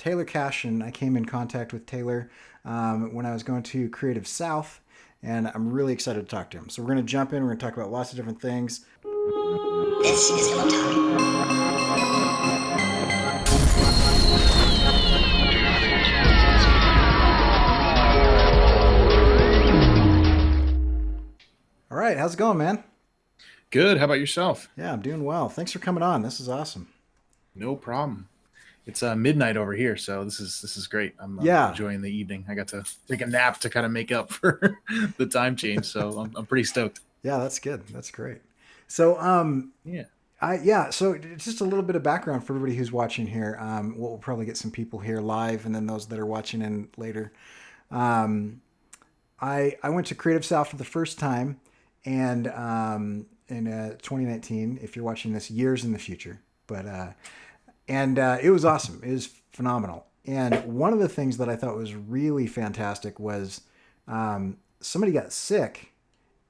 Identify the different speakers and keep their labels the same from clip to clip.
Speaker 1: Taylor Cashdan. I came in contact with Taylor when I was going to Creative South, and I'm really excited to talk to him. So we're going to jump in. We're going to talk about lots of different things.
Speaker 2: This is illo time.
Speaker 1: All right, how's it going, man?
Speaker 3: Good. How about yourself?
Speaker 1: Yeah, I'm doing well. Thanks for coming on. This is awesome.
Speaker 3: No problem. It's midnight over here, so this is great. I'm
Speaker 1: Yeah,
Speaker 3: enjoying the evening. I got to take a nap to kind of make up for the time change, so I'm pretty stoked.
Speaker 1: yeah, that's good. That's great. So,
Speaker 3: Yeah.
Speaker 1: so just a little bit of background for everybody who's watching here. We'll probably get some people here live, and then those that are watching in later. Um, I went to Creative South for the first time, and in 2019. If you're watching this years in the future, but it was awesome. It was phenomenal. And one of the things that I thought was really fantastic was somebody got sick,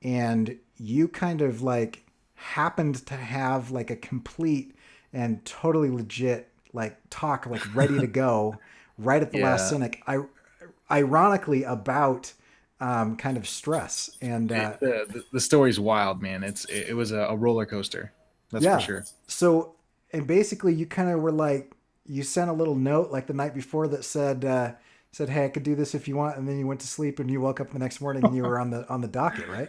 Speaker 1: and you kind of like happened to have like a complete and totally legit like talk like ready to go right at the last
Speaker 3: Yeah.
Speaker 1: cynic. Ironically about kind of stress and
Speaker 3: The story's wild, man. It was a roller coaster. That's for
Speaker 1: yeah.
Speaker 3: sure.
Speaker 1: So and basically you kind of were like you sent a little note like the night before that said hey, I could do this if you want, and then you went to sleep and you woke up the next morning and you were on the docket, right?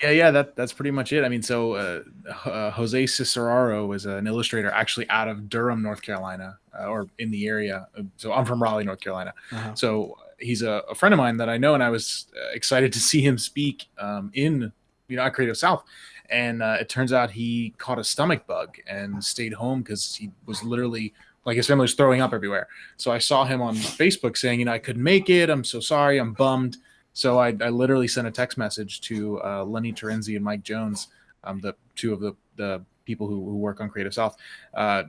Speaker 3: Yeah. That's pretty much it. I mean, so Jose Ciceraro is an illustrator actually out of Durham, North Carolina, or in the area. So I'm from Raleigh, North Carolina.
Speaker 1: Uh-huh.
Speaker 3: So he's a friend of mine that I know, and I was excited to see him speak in at Creative South. And it turns out he caught a stomach bug and stayed home because he was literally like his family was throwing up everywhere. So I saw him on Facebook saying, I couldn't make it. I'm so sorry. I'm bummed. So I literally sent a text message to Lenny Terenzi and Mike Jones, the two of the people who work on Creative South,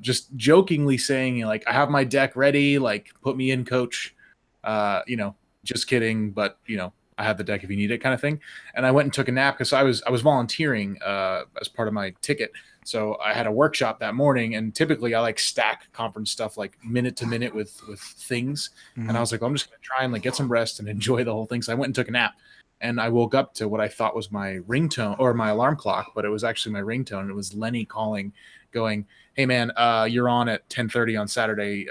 Speaker 3: just jokingly saying, like, I have my deck ready, like, put me in, coach. Uh, you know, just kidding, but I have the deck if you need it, kind of thing. And I went and took a nap because I was volunteering as part of my ticket. So I had a workshop that morning, and typically I like stack conference stuff like minute to minute with things. And I
Speaker 1: Mm-hmm.
Speaker 3: was like, well, I'm just gonna try and like get some rest and enjoy the whole thing. So I went and took a nap, and I woke up to what I thought was my ringtone or my alarm clock, but it was actually my ringtone. It was Lenny calling, going, "Hey man, you're on at 10:30 on Saturday.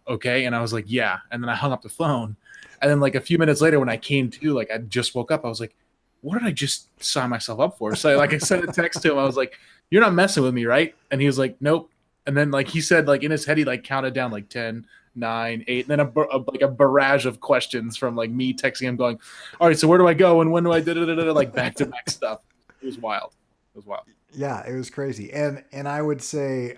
Speaker 3: Okay?" And I was like, "Yeah." And then I hung up the phone, and then like a few minutes later, when I came to, like I just woke up, I was like, "What did I just sign myself up for?" So like I sent a text to him. I was like, "You're not messing with me, right?" And he was like, "Nope." And then like he said, like in his head, he like counted down like 10, 9, 8, and then like a barrage of questions from like me texting him, going, "All right, so where do I go and when do I do like back to back stuff." It was wild. It was wild.
Speaker 1: Yeah, it was crazy. And I would say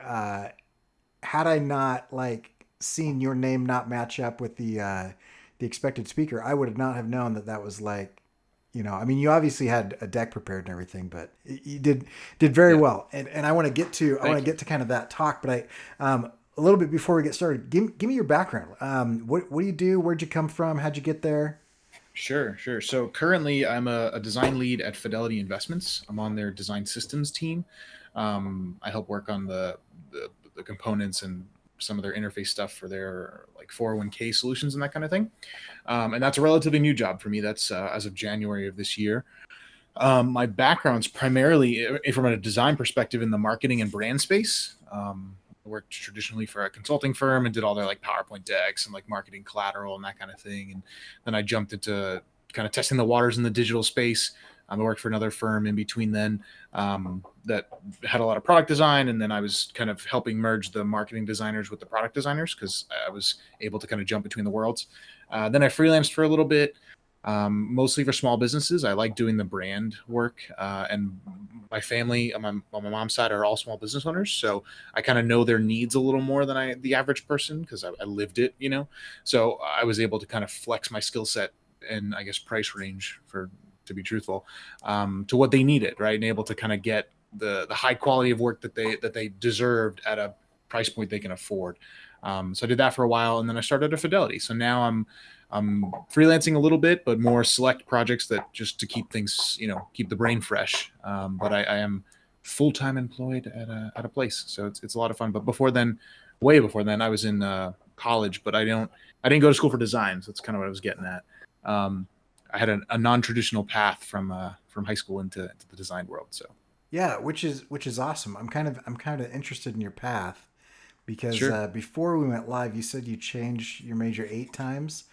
Speaker 1: had I not like seen your name not match up with the expected speaker, I would have not have known that that was like, I mean, you obviously had a deck prepared and everything, but you did very
Speaker 3: Yeah.
Speaker 1: well. And I want to get to
Speaker 3: Thank you.
Speaker 1: kind of that talk, but a little bit before we get started, give me your background. What do you do? Where'd you come from? How'd you get there?
Speaker 3: Sure. So currently, I'm a design lead at Fidelity Investments. I'm on their design systems team. I help work on the components and some of their interface stuff for their like 401k solutions and that kind of thing. And that's a relatively new job for me. That's as of January of this year. My background's primarily from a design perspective in the marketing and brand space. I worked traditionally for a consulting firm and did all their like PowerPoint decks and like marketing collateral and that kind of thing. And then I jumped into kind of testing the waters in the digital space. I worked for another firm in between then that had a lot of product design, and then I was kind of helping merge the marketing designers with the product designers because I was able to kind of jump between the worlds. Then I freelanced for a little bit, mostly for small businesses. I like doing the brand work, and my family on my mom's side are all small business owners, so I kind of know their needs a little more than the average person because I lived it. So I was able to kind of flex my skill set and I guess price range for to be truthful to what they needed, right, and able to kind of get the high quality of work that they deserved at a price point they can afford. So I did that for a while, and then I started at Fidelity. So now I'm freelancing a little bit, but more select projects that just to keep things, keep the brain fresh. But I am full time employed at a place, so it's a lot of fun. But before then, way before then, I was in college, but I didn't go to school for design. So that's kind of what I was getting at. I had a non-traditional path from high school into the design world. So
Speaker 1: Yeah, which is awesome. I'm kind of interested in your path because
Speaker 3: sure,
Speaker 1: before we went live, you said you changed your major 8 times,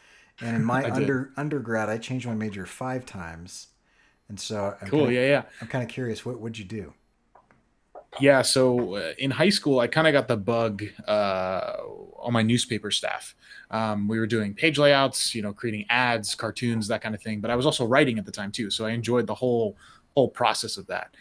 Speaker 1: and in my
Speaker 3: I did.
Speaker 1: undergrad, I changed my major 5 times, and so I'm kind
Speaker 3: Cool.
Speaker 1: of
Speaker 3: Yeah, yeah.
Speaker 1: I'm kind of curious. What would you do?
Speaker 3: Yeah, so in high school, I kind of got the bug on my newspaper staff. We were doing page layouts, creating ads, cartoons, that kind of thing. But I was also writing at the time too, so I enjoyed the whole process of that.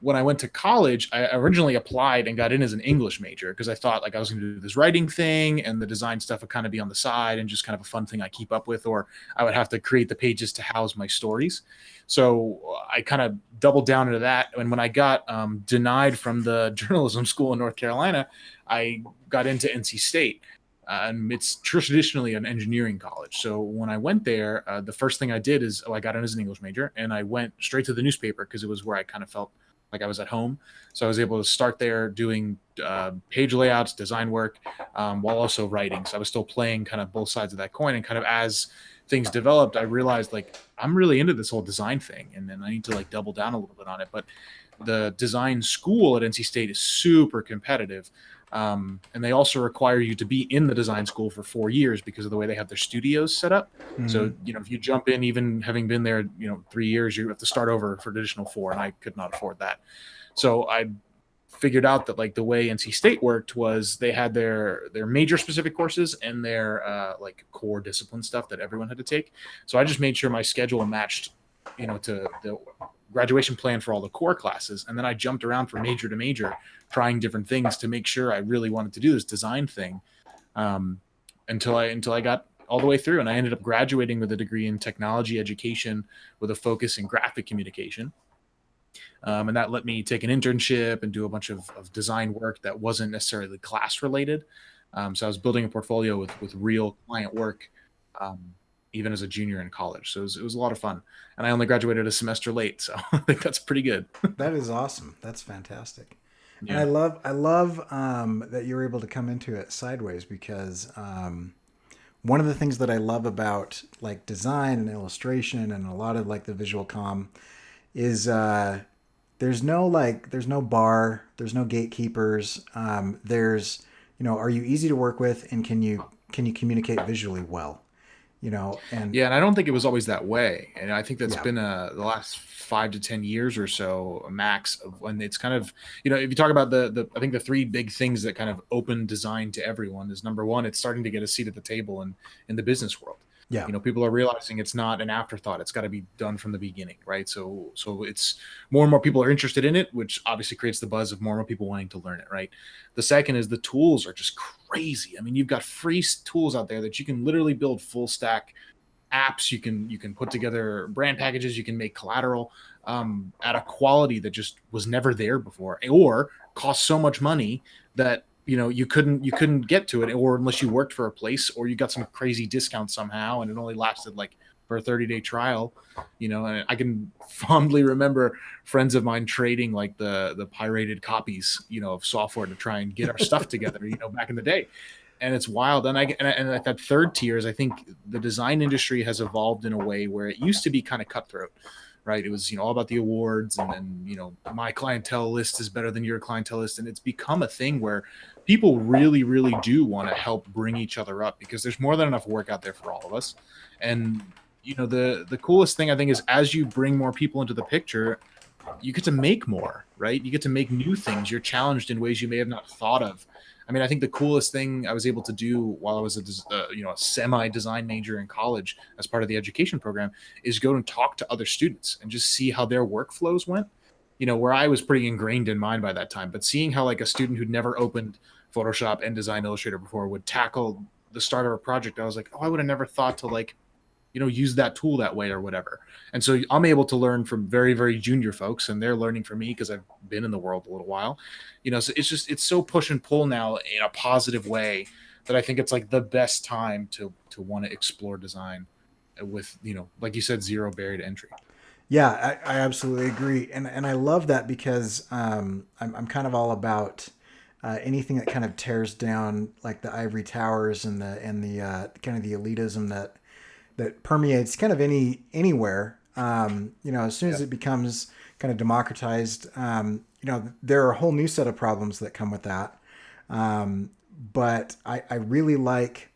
Speaker 3: When I went to college, I originally applied and got in as an English major because I thought like I was going to do this writing thing, and the design stuff would kind of be on the side and just kind of a fun thing I keep up with, or I would have to create the pages to house my stories. So I kind of doubled down into that. And when I got denied from the journalism school in North Carolina, I got into NC State. And it's traditionally an engineering college. So when I went there, the first thing I did is I got in as an English major, and I went straight to the newspaper because it was where I kind of felt like I was at home. So I was able to start there doing page layouts, design work, while also writing. So I was still playing kind of both sides of that coin. And kind of as things developed, I realized like I'm really into this whole design thing, and then I need to like double down a little bit on it. But the design school at NC State is super competitive. And they also require you to be in the design school for 4 years because of the way they have their studios set up.
Speaker 1: Hmm.
Speaker 3: So, if you jump in, even having been there, 3 years, you have to start over for additional four, and I could not afford that. So I figured out that like the way NC State worked was they had their major specific courses and their like core discipline stuff that everyone had to take. So I just made sure my schedule matched, to the graduation plan for all the core classes, and then I jumped around from major to major, trying different things to make sure I really wanted to do this design thing, um, until I got all the way through, and I ended up graduating with a degree in technology education with a focus in graphic communication. And that let me take an internship and do a bunch of design work that wasn't necessarily class related. So I was building a portfolio with real client work, um, even as a junior in college. So it was a lot of fun. And I only graduated a semester late, so I think that's pretty good.
Speaker 1: That is awesome. That's fantastic. And I
Speaker 3: Yeah.
Speaker 1: love I love that you were able to come into it sideways because one of the things that I love about like design and illustration and a lot of like the visual comm is there's no bar, there's no gatekeepers. There's are you easy to work with, and can you communicate visually well? And
Speaker 3: Yeah, and I don't think it was always that way. And I think that's
Speaker 1: yeah,
Speaker 3: been the last 5 to 10 years or so, a max of when it's kind of, if you talk about the I think the three big things that kind of open design to everyone is number one, it's starting to get a seat at the table in the business world.
Speaker 1: yeah,
Speaker 3: People are realizing it's not an afterthought. It's got to be done from the beginning, right? So it's more and more people are interested in it, which obviously creates the buzz of more and more people wanting to learn it, right? The second is the tools are just crazy. I mean, you've got free tools out there that you can literally build full stack apps. You can put together brand packages. You can make collateral at a quality that just was never there before, or cost so much money that you couldn't get to it, or unless you worked for a place or you got some crazy discount somehow, and it only lasted like for a 30-day trial. And I can fondly remember friends of mine trading like the pirated copies of software to try and get our stuff together back in the day. And it's wild. And at that third tier is I think the design industry has evolved in a way where it used to be kind of cutthroat, right? It was all about the awards, and then my clientele list is better than your clientele list, and it's become a thing where people really really do want to help bring each other up because there's more than enough work out there for all of us. And the coolest thing I think is as you bring more people into the picture, you get to make more, right? You get to make new things. You're challenged in ways you may have not thought of. I mean, I think the coolest thing I was able to do while I was a semi design major in college as part of the education program is go and talk to other students and just see how their workflows went. Where I was pretty ingrained in mine by that time, but seeing how like a student who'd never opened Photoshop and Design Illustrator before would tackle the start of a project, I was like, oh, I would have never thought to like use that tool that way or whatever. And so I'm able to learn from very very junior folks, and they're learning from me because I've been in the world a little while. So it's so push and pull now in a positive way that I think it's like the best time to want to explore design with like you said, zero barrier to entry.
Speaker 1: yeah. I absolutely agree, and I love that because I'm kind of all about anything that kind of tears down like the ivory towers and the kind of the elitism that permeates kind of anywhere. You know, as soon as
Speaker 3: Yeah.
Speaker 1: it becomes kind of democratized, you know, there are a whole new set of problems that come with that. But I really like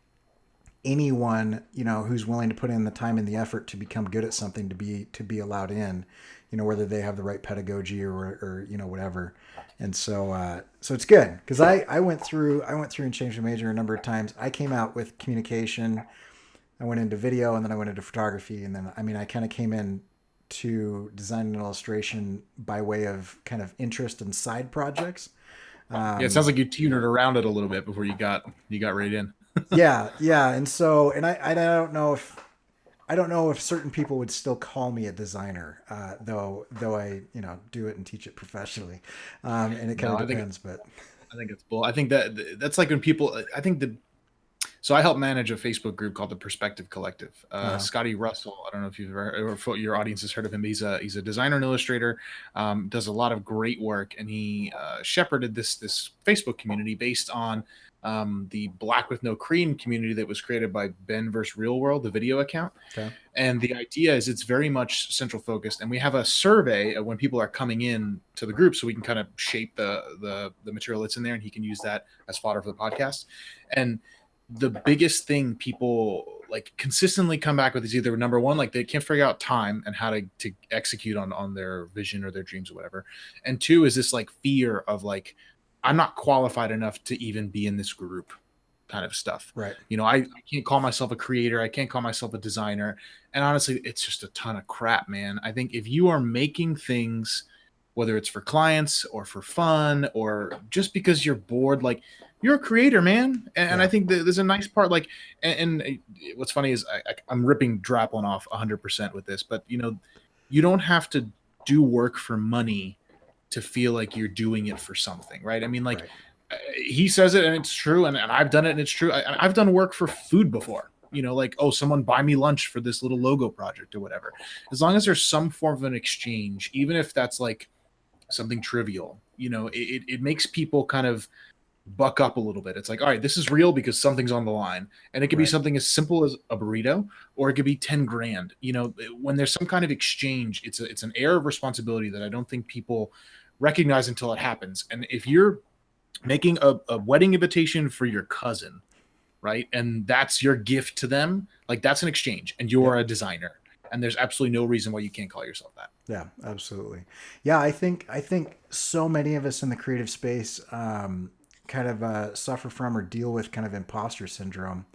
Speaker 1: anyone, you know, who's willing to put in the time and the effort to become good at something to be allowed in, you know, whether they have the right pedagogy or you know, whatever. And so it's good because I went through and changed the major a number of times. I came out with communication, I went into video, and then I went into photography, and then I mean I kind of came in to design and illustration by way of kind of interest and side projects.
Speaker 3: Yeah, it sounds like you tutored around it a little bit before you got right in.
Speaker 1: Yeah, and so I I don't know if certain people would still call me a designer, though I you know do it and teach it professionally, and it kind
Speaker 3: No,
Speaker 1: of depends, but
Speaker 3: I think it's bull. I think that's like when people. I think the So I help manage a Facebook group called the Perspective Collective.
Speaker 1: uh,
Speaker 3: Scotty Russell, I don't know if you've ever, or if your audience has heard of him. He's a designer and illustrator, does a lot of great work, and he shepherded this Facebook community based on the Black with No Cream community that was created by Ben vs. Real World, the video account.
Speaker 1: okay,
Speaker 3: And the idea is it's very much central focused, and we have a survey of when people are coming in to the group, so we can kind of shape the material that's in there, and he can use that as fodder for the podcast. And the biggest thing people like consistently come back with is either number one, like they can't figure out time and how to execute on their vision or their dreams or whatever, and two is this like fear of like I'm not qualified enough to even be in this group kind of stuff.
Speaker 1: right,
Speaker 3: You know, I can't call myself a creator, I can't call myself a designer, and honestly it's just a ton of crap, man. I think if you are making things, whether it's for clients or for fun or just because you're bored, like you're a creator, man. And I
Speaker 1: yeah,
Speaker 3: think that there's a nice part, like, and what's funny is I'm ripping Draplin off 100% with this, but you know, you don't have to do work for money to feel like you're doing it for something, right? I mean, like,
Speaker 1: right,
Speaker 3: he says it and it's true, and I've done it and it's true. I've done work for food before, you know, like, oh, someone buy me lunch for this little logo project or whatever. As long as there's some form of an exchange, even if that's like something trivial, you know, it makes people kind of buck up a little bit. It's like, all right, this is real because something's on the line. And it could be
Speaker 1: right.
Speaker 3: something as simple as a burrito, or it could be 10 grand. You know, when there's some kind of exchange, it's an air of responsibility that I don't think people recognize until it happens. And if you're making a wedding invitation for your cousin, right? And that's your gift to them, like that's an exchange, and you're
Speaker 1: Yep.
Speaker 3: a designer. And there's absolutely no reason why you can't call yourself that.
Speaker 1: Yeah, absolutely. Yeah, I think so many of us in the creative space kind of suffer from or deal with kind of imposter syndrome,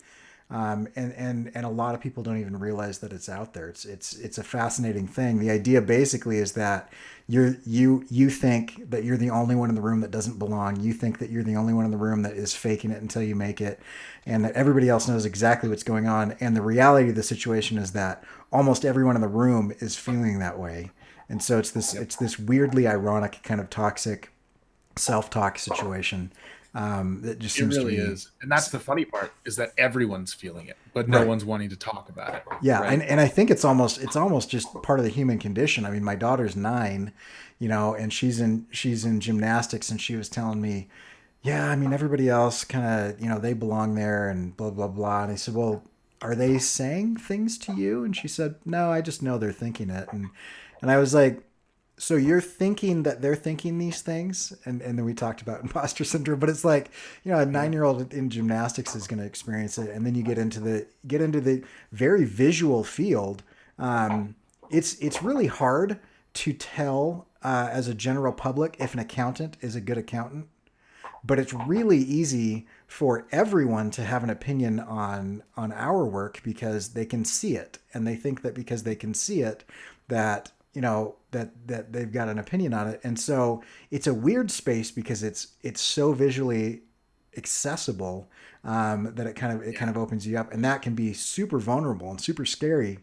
Speaker 1: and a lot of people don't even realize that it's out there. It's a fascinating thing. The idea basically is that you think that you're the only one in the room that doesn't belong. You think that you're the only one in the room that is faking it until you make it, and that everybody else knows exactly what's going on. And the reality of the situation is that almost everyone in the room is feeling that way. And so
Speaker 3: Yep.
Speaker 1: it's this weirdly ironic kind of toxic self-talk situation that just
Speaker 3: It
Speaker 1: seems to
Speaker 3: really
Speaker 1: be
Speaker 3: is. And that's the funny part, is that everyone's feeling it, but no
Speaker 1: right.
Speaker 3: one's wanting to talk about it.
Speaker 1: Yeah,
Speaker 3: Right.
Speaker 1: and I think it's almost just part of the human condition. I mean, my daughter's 9, you know, and she's in gymnastics, and she was telling me, yeah, I mean, everybody else kind of, you know, they belong there and blah blah blah. And I said, well, are they saying things to you? And she said, no, I just know they're thinking it. And I was like, so you're thinking that they're thinking these things, and then we talked about imposter syndrome, but it's like, you know, a
Speaker 3: Yeah.
Speaker 1: 9-year-old in gymnastics is going to experience it, and then you get into the very visual field. It's really hard to tell as a general public if an accountant is a good accountant, but it's really easy for everyone to have an opinion on our work because they can see it, and they think that because they can see it that you know that they've got an opinion on it. And so it's a weird space because it's so visually accessible, that it kind of opens you up, and that can be super vulnerable and super scary.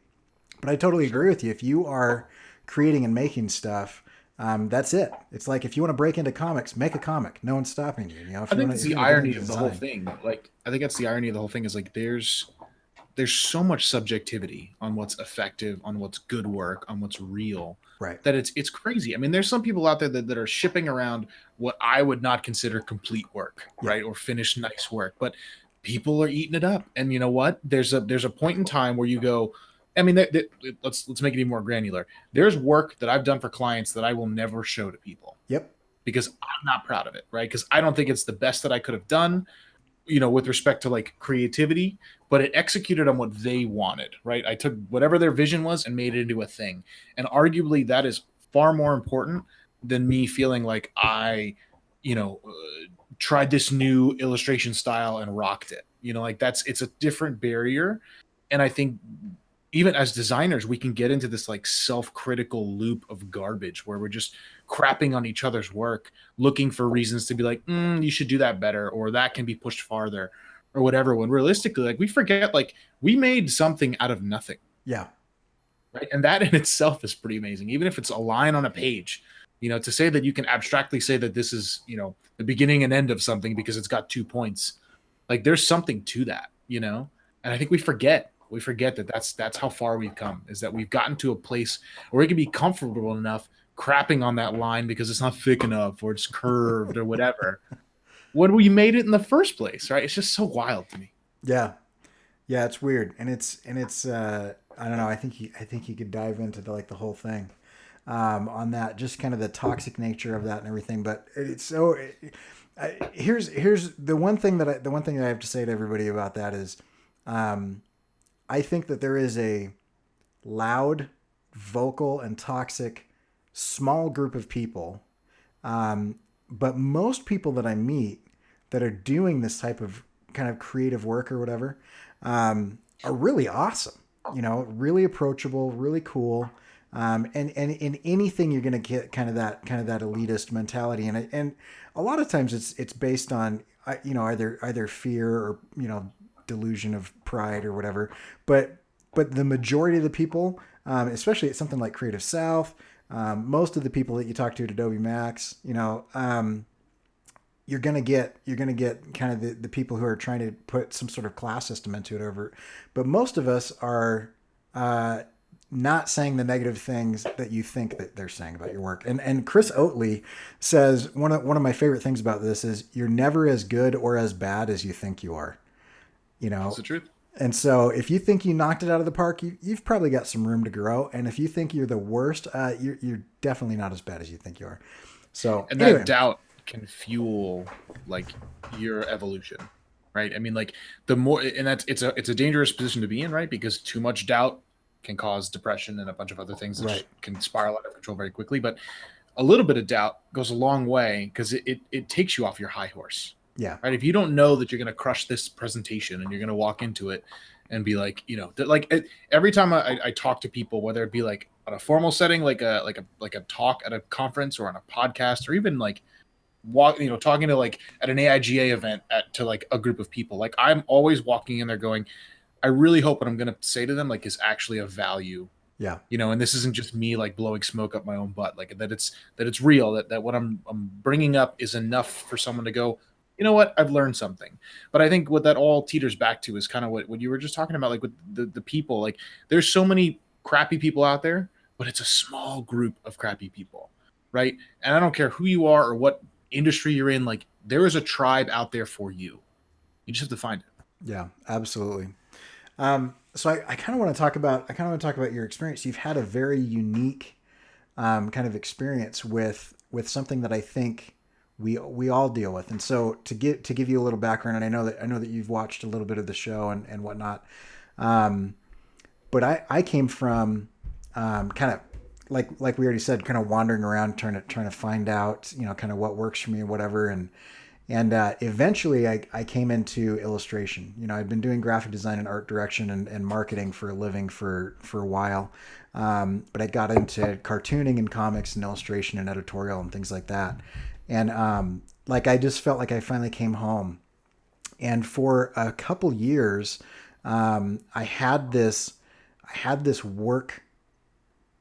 Speaker 1: But I totally agree
Speaker 3: Sure.
Speaker 1: with you. If you are creating and making stuff, that's it. It's like if you want to break into comics, make a comic. No one's stopping you. You know,
Speaker 3: I think it's
Speaker 1: if you
Speaker 3: the
Speaker 1: want to get
Speaker 3: irony
Speaker 1: into
Speaker 3: of the whole
Speaker 1: design,
Speaker 3: thing. Like, I think that's the irony of the whole thing is like there's so much subjectivity on what's effective, on what's good work, on what's real.
Speaker 1: Right.
Speaker 3: that it's crazy. I mean, there's some people out there that are shipping around what I would not consider complete work,
Speaker 1: Yeah.
Speaker 3: right? Or finished nice work, but people are eating it up. And you know what? There's a point in time where you go, I mean, let's make it even more granular. There's work that I've done for clients that I will never show to people
Speaker 1: Yep.
Speaker 3: because I'm not proud of it, right? Because I don't think it's the best that I could have done, with respect to like creativity, but it executed on what they wanted, right? I took whatever their vision was and made it into a thing. And arguably that is far more important than me feeling like I, you know, uh, tried this new illustration style and rocked it. Like it's a different barrier. And I think even as designers, we can get into this like self-critical loop of garbage where we're just crapping on each other's work, looking for reasons to be like, you should do that better, or that can be pushed farther, or whatever. When realistically, like we forget, like we made something out of nothing,
Speaker 1: Yeah.
Speaker 3: right? And that in itself is pretty amazing. Even if it's a line on a page, to say that you can abstractly say that this is, the beginning and end of something because it's got 2 points. Like there's something to that, And I think we forget that that's how far we've come, is that we've gotten to a place where we can be comfortable enough crapping on that line because it's not thick enough or it's curved or whatever when we made it in the first place, right? It's just so wild to me.
Speaker 1: Yeah. Yeah. It's weird. And it's, I don't know. I think you could dive into the whole thing, on that, just kind of the toxic nature of that and everything. But it's so, here's the one thing that I have to say to everybody about that is, I think that there is a loud, vocal, and toxic small group of people. But most people that I meet that are doing this type of kind of creative work or whatever, are really awesome, really approachable, really cool. And in anything you're going to get kind of that elitist mentality. And a lot of times it's based on, either fear or, delusion of pride or whatever. But the majority of the people, especially at something like Creative South, most of the people that you talk to at Adobe Max, you're gonna get kind of the people who are trying to put some sort of class system into it over. But most of us are not saying the negative things that you think that they're saying about your work. And Chris Oatley says one of my favorite things about this is you're never as good or as bad as you think you are.
Speaker 3: That's the truth.
Speaker 1: And so if you think you knocked it out of the park, you've probably got some room to grow. And if you think you're the worst, you're definitely not as bad as you think you are. So,
Speaker 3: and that doubt can fuel like your evolution, right? I mean, like the more, and it's a dangerous position to be in, right? Because too much doubt can cause depression and a bunch of other things that can spiral out of control very quickly. But a little bit of doubt goes a long way because it takes you off your high horse.
Speaker 1: Yeah.
Speaker 3: Right. If you don't know that you're going to crush this presentation and you're going to walk into it and be like, every time I talk to people, whether it be like on a formal setting, like a talk at a conference or on a podcast, or even like talking to like at an AIGA event to like a group of people, like I'm always walking in there going, I really hope what I'm going to say to them, like, is actually of value.
Speaker 1: Yeah.
Speaker 3: And this isn't just me like blowing smoke up my own butt, like that it's real, that what I'm bringing up is enough for someone to go, you know what, I've learned something. But I think what that all teeters back to is kind of what you were just talking about, like with the people, like there's so many crappy people out there, but it's a small group of crappy people, right? And I don't care who you are or what industry you're in, like there is a tribe out there for you. You just have to find it.
Speaker 1: Yeah, absolutely. So I kind of want to talk about your experience. You've had a very unique kind of experience with something that I think we all deal with. And so to give you a little background, and I know that you've watched a little bit of the show and whatnot. But I came from kind of like we already said, kind of wandering around trying to find out, kind of what works for me or whatever. And eventually I came into illustration. I'd been doing graphic design and art direction and marketing for a living for a while. But I got into cartooning and comics and illustration and editorial and things like that. And I just felt like I finally came home. And for a couple years, I had this work.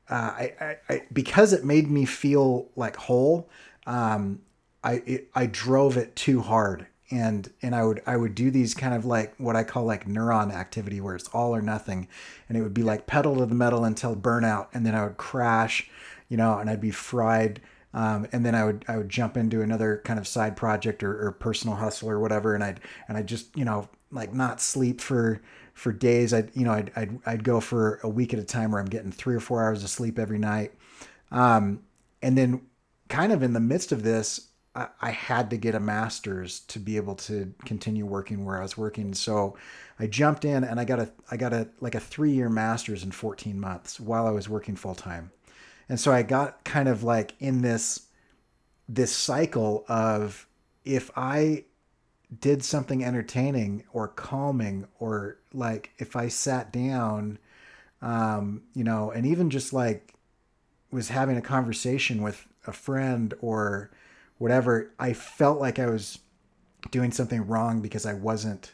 Speaker 1: I because it made me feel like whole. I drove it too hard, and I would do these kind of like what I call like neuron activity, where it's all or nothing, and it would be like pedal to the metal until burnout, and then I would crash, and I'd be fried. And then I would jump into another kind of side project or personal hustle or whatever, and I'd just like not sleep for days. I'd go for a week at a time where I'm getting 3 or 4 hours of sleep every night. And then kind of in the midst of this, I had to get a master's to be able to continue working where I was working. So I jumped in and I got a like a 3 year master's in 14 months while I was working full time. And so I got kind of like in this cycle of, if I did something entertaining or calming, or like if I sat down, and even just like was having a conversation with a friend or whatever, I felt like I was doing something wrong because I wasn't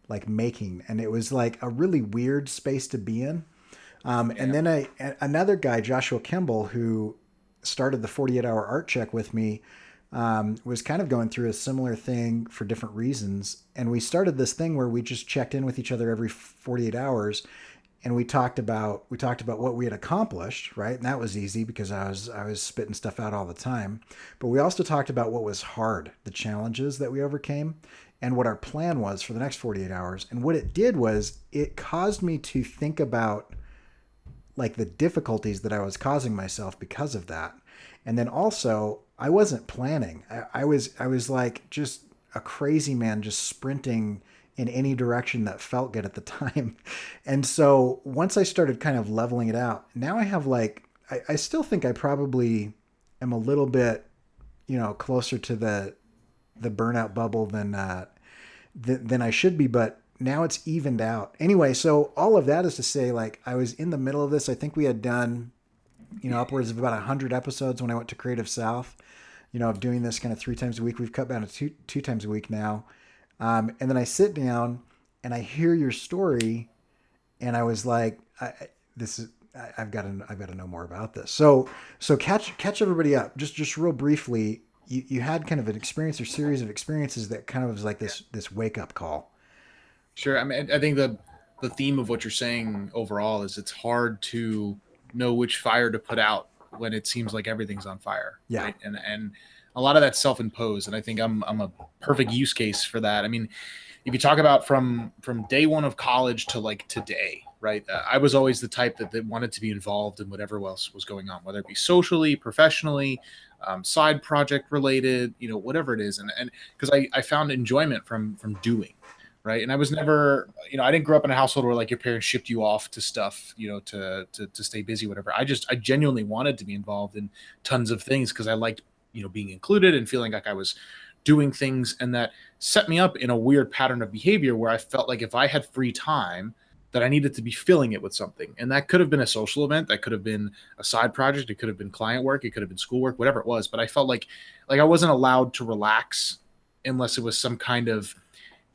Speaker 1: like making. And it was like a really weird space to be in. And then another guy, Joshua Kimball, who started the 48-hour art check with me, was kind of going through a similar thing for different reasons. And we started this thing where we just checked in with each other every 48 hours. And we talked about what we had accomplished, right? And that was easy because I was spitting stuff out all the time. But we also talked about what was hard, the challenges that we overcame, and what our plan was for the next 48 hours. And what it did was it caused me to think about like the difficulties that I was causing myself because of that. And then also, I wasn't planning. I was like just a crazy man, just sprinting in any direction that felt good at the time. And so once I started kind of leveling it out, now I have like, I still think I probably am a little bit, closer to the burnout bubble than I should be, but now it's evened out. Anyway, so all of that is to say, like, I was in the middle of this. I think we had done, upwards of about 100 episodes when I went to Creative South, of doing this kind of 3 times a week. We've cut down to two times a week now. And then I sit down and I hear your story, and I was like, I've got to know more about this. So catch everybody up. Just real briefly, you had kind of an experience or series of experiences that kind of was like this wake up call.
Speaker 3: Sure. I mean, I think the theme of what you're saying overall is it's hard to know which fire to put out when it seems like everything's on fire,
Speaker 1: Yeah.
Speaker 3: right? And a lot of that's self-imposed, and I think I'm a perfect use case for that. I mean, if you talk about from day one of college to like today, right? I was always the type that wanted to be involved in whatever else was going on, whether it be socially, professionally, side project related, whatever it is, and because I found enjoyment from doing. Right. And I was never, I didn't grow up in a household where like your parents shipped you off to stuff, to stay busy, whatever. I genuinely wanted to be involved in tons of things because I liked, being included and feeling like I was doing things. And that set me up in a weird pattern of behavior where I felt like if I had free time, that I needed to be filling it with something. And that could have been a social event. That could have been a side project. It could have been client work. It could have been schoolwork, whatever it was. But I felt like I wasn't allowed to relax unless it was some kind of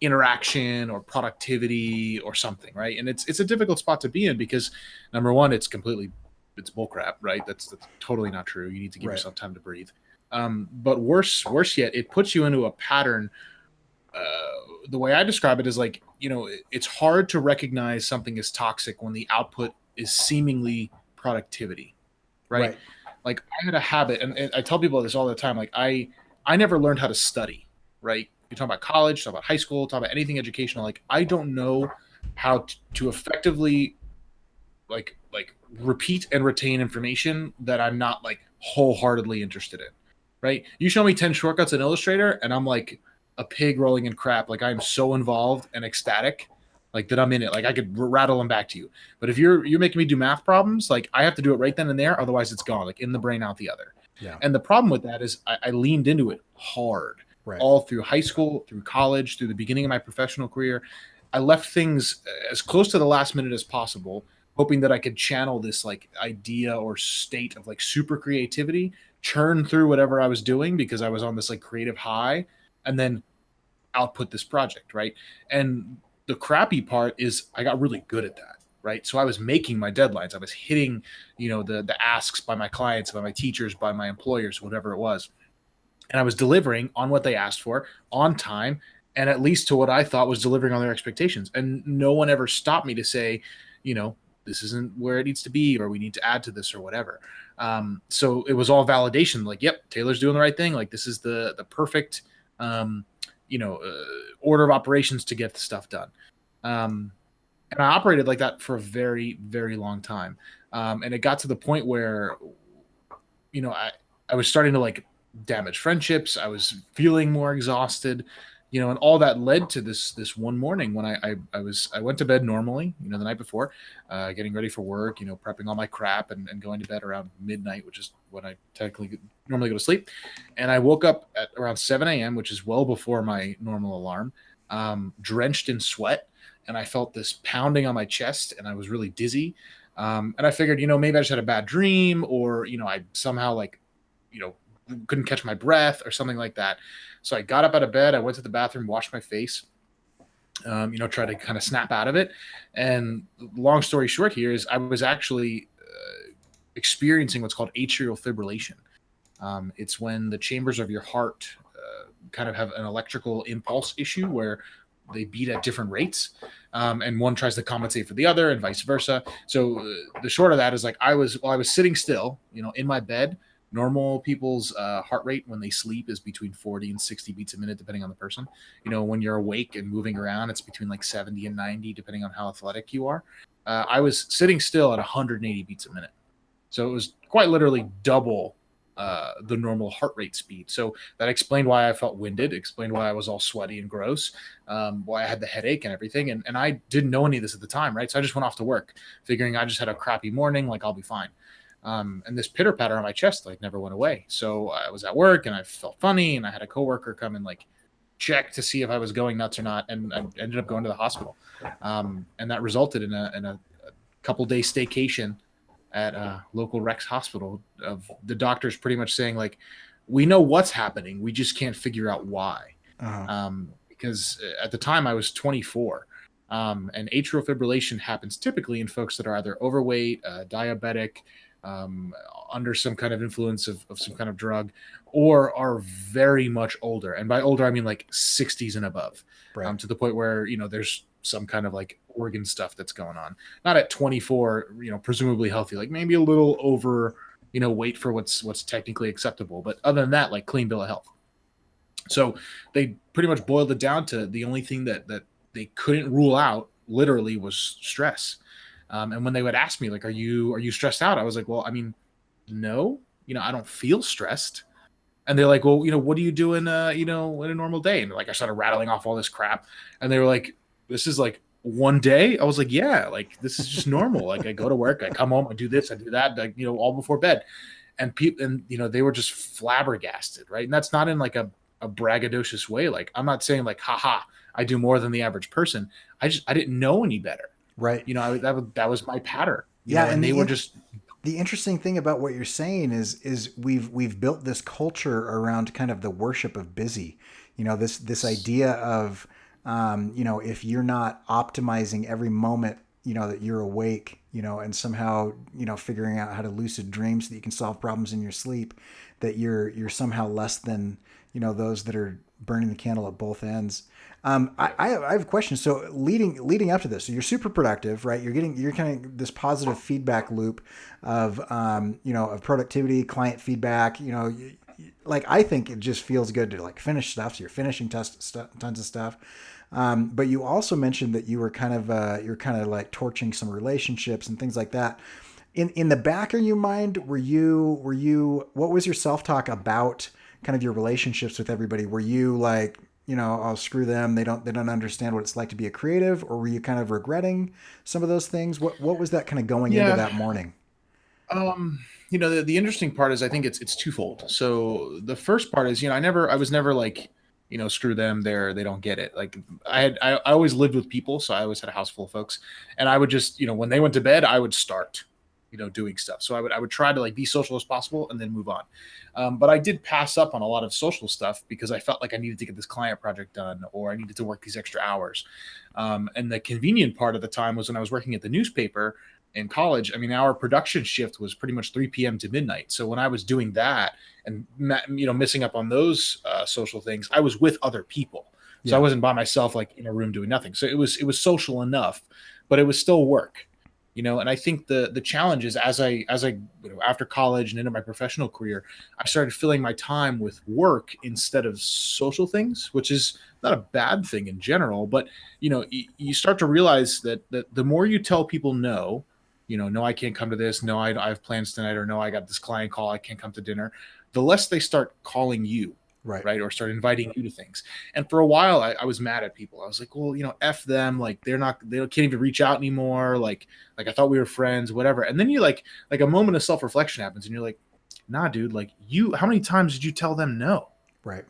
Speaker 3: interaction or productivity or something, right? And it's a difficult spot to be in because number one, it's bullcrap, right? That's totally not true. You need to give
Speaker 1: Right.
Speaker 3: yourself time to breathe. But worse yet, it puts you into a pattern. The way I describe it is like, it's hard to recognize something as toxic when the output is seemingly productivity, right?
Speaker 1: Right.
Speaker 3: Like I had a habit, and I tell people this all the time. Like I never learned how to study, right? You talk about college, talk about high school, talk about anything educational. Like I don't know how to effectively like repeat and retain information that I'm not like wholeheartedly interested in. Right? You show me 10 shortcuts in Illustrator and I'm like a pig rolling in crap. Like I'm so involved and ecstatic, like that I'm in it. Like I could rattle them back to you. But if you're making me do math problems, like I have to do it right then and there. Otherwise it's gone, like in the brain, out the other.
Speaker 1: Yeah.
Speaker 3: And the problem with that is I leaned into it hard
Speaker 1: Right.
Speaker 3: all through high school, through college, through the beginning of my professional career. I left things as close to the last minute as possible, hoping that I could channel this like idea or state of like super creativity, churn through whatever I was doing because I was on this like creative high, and then output this project, right? And the crappy part is I got really good at that, right? So I was making my deadlines. I was hitting, the asks by my clients, by my teachers, by my employers, whatever it was. And I was delivering on what they asked for on time, and at least to what I thought was delivering on their expectations. And no one ever stopped me to say, this isn't where it needs to be, or we need to add to this or whatever. So it was all validation. Like, yep, Taylor's doing the right thing. Like, this is the perfect, um, order of operations to get the stuff done. And I operated like that for a very, very long time. And it got to the point where, I was starting to like damage friendships. I was feeling more exhausted, and all that led to this one morning when I went to bed normally, the night before, getting ready for work, prepping all my crap and going to bed around midnight, which is when I technically normally go to sleep. And I woke up at around 7 a.m., which is well before my normal alarm, drenched in sweat. And I felt this pounding on my chest and I was really dizzy. And I figured, maybe I just had a bad dream, or, I somehow like, you know, couldn't catch my breath or something like that. So I got up out of bed. I went to the bathroom, washed my face, try to kind of snap out of it. And long story short here is I was actually experiencing what's called atrial fibrillation. It's when the chambers of your heart kind of have an electrical impulse issue where they beat at different rates, and one tries to compensate for the other and vice versa. So the short of that is like I was sitting still, in my bed. Normal people's heart rate when they sleep is between 40 and 60 beats a minute, depending on the person. When you're awake and moving around, it's between like 70 and 90, depending on how athletic you are. I was sitting still at 180 beats a minute. So it was quite literally double the normal heart rate speed. So that explained why I felt winded, explained why I was all sweaty and gross, why I had the headache and everything. And I didn't know any of this at the time, right? So I just went off to work, figuring I just had a crappy morning, like I'll be fine. And this pitter patter on my chest like never went away. So I was at work and I felt funny, and I had a coworker come and like check to see if I was going nuts or not, and I ended up going to the hospital. And that resulted in a couple day staycation at local Rex hospital, of the doctors pretty much saying like, we know what's happening, we just can't figure out why. Because at the time I was 24. And atrial fibrillation happens typically in folks that are either overweight, diabetic, under some kind of influence of some kind of drug, or are very much older. And by older, I mean like 60s and above,
Speaker 1: Right.
Speaker 3: to the point where, there's some kind of like organ stuff that's going on. Not at 24, presumably healthy, like maybe a little over, weight for what's technically acceptable. But other than that, like clean bill of health. So they pretty much boiled it down to the only thing that they couldn't rule out literally was stress. And when they would ask me like, are you stressed out? I was like, well, I mean, no, I don't feel stressed. And they're like, well, what do you do in in a normal day? And like, I started rattling off all this crap, and they were like, this is like one day. I was like, yeah, like this is just normal. Like I go to work, I come home, I do this, I do that, like, all before bed. And people, and they were just flabbergasted, right? And that's not in like a braggadocious way. Like I'm not saying like, haha, I do more than the average person. I didn't know any better.
Speaker 1: Right.
Speaker 3: That was my pattern.
Speaker 1: Yeah.
Speaker 3: And they were just.
Speaker 1: The interesting thing about what you're saying is we've built this culture around kind of the worship of busy. This idea of if you're not optimizing every moment, that you're awake, and somehow, figuring out how to lucid dream so that you can solve problems in your sleep, that you're somehow less than, those that are burning the candle at both ends. I have a question. So leading up to this, so you're super productive, right? You're kind of this positive feedback loop of, of productivity, client feedback, like I think it just feels good to like finish stuff. So you're finishing tons of stuff. But you also mentioned that you were kind of, you're kind of like torching some relationships and things like that. In the back of your mind, were you, what was your self-talk about kind of your relationships with everybody? Were you like, oh, screw them, they don't understand what it's like to be a creative? Or were you kind of regretting some of those things? What was that kind of going into that morning?
Speaker 3: The interesting part is I think it's twofold. So the first part is, I was never like, screw them, they don't get it. Like I always lived with people. So I always had a house full of folks, and I would just, when they went to bed, I would start, doing stuff. So I would try to like be social as possible and then move on. But I did pass up on a lot of social stuff because I felt like I needed to get this client project done, or I needed to work these extra hours. And the convenient part of the time was when I was working at the newspaper in college. I mean, our production shift was pretty much 3 p.m. to midnight. So when I was doing that and, missing up on those social things, I was with other people. So
Speaker 1: Yeah.
Speaker 3: I wasn't by myself, like in a room doing nothing. So it was social enough, but it was still work. And I think the challenge is as I after college and into my professional career, I started filling my time with work instead of social things, which is not a bad thing in general, but you start to realize that the more you tell people no, no, I can't come to this, no, I have plans tonight, or no, I got this client call, I can't come to dinner, the less they start calling you,
Speaker 1: Right.
Speaker 3: right, or start inviting you to things. And for a while, I was mad at people. I was like, well, f them, like they can't even reach out anymore, like I thought we were friends, whatever. And then you like a moment of self-reflection happens, and you're like, nah, dude, like how many times did you tell them no?
Speaker 1: Right.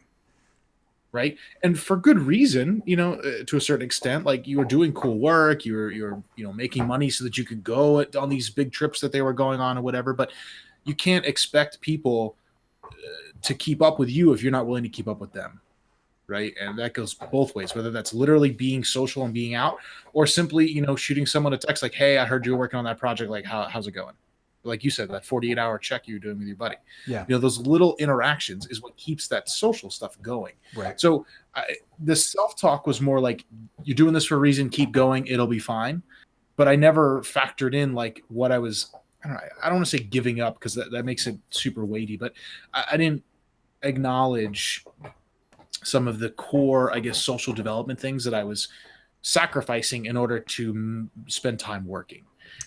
Speaker 3: Right. And for good reason, to a certain extent. Like, you were doing cool work, you're making money so that you could go on these big trips that they were going on or whatever. But you can't expect people to keep up with you if you're not willing to keep up with them. Right. And that goes both ways, whether that's literally being social and being out, or simply, shooting someone a text like, hey, I heard you were working on that project, like how's it going? Like you said, that 48-hour check you're doing with your buddy.
Speaker 1: Yeah.
Speaker 3: Those little interactions is what keeps that social stuff going.
Speaker 1: Right.
Speaker 3: So the self-talk was more like, you're doing this for a reason, keep going, it'll be fine. But I never factored in like what I don't want to say giving up, because that makes it super weighty, but I didn't acknowledge some of the core, I guess, social development things that I was sacrificing in order to spend time working.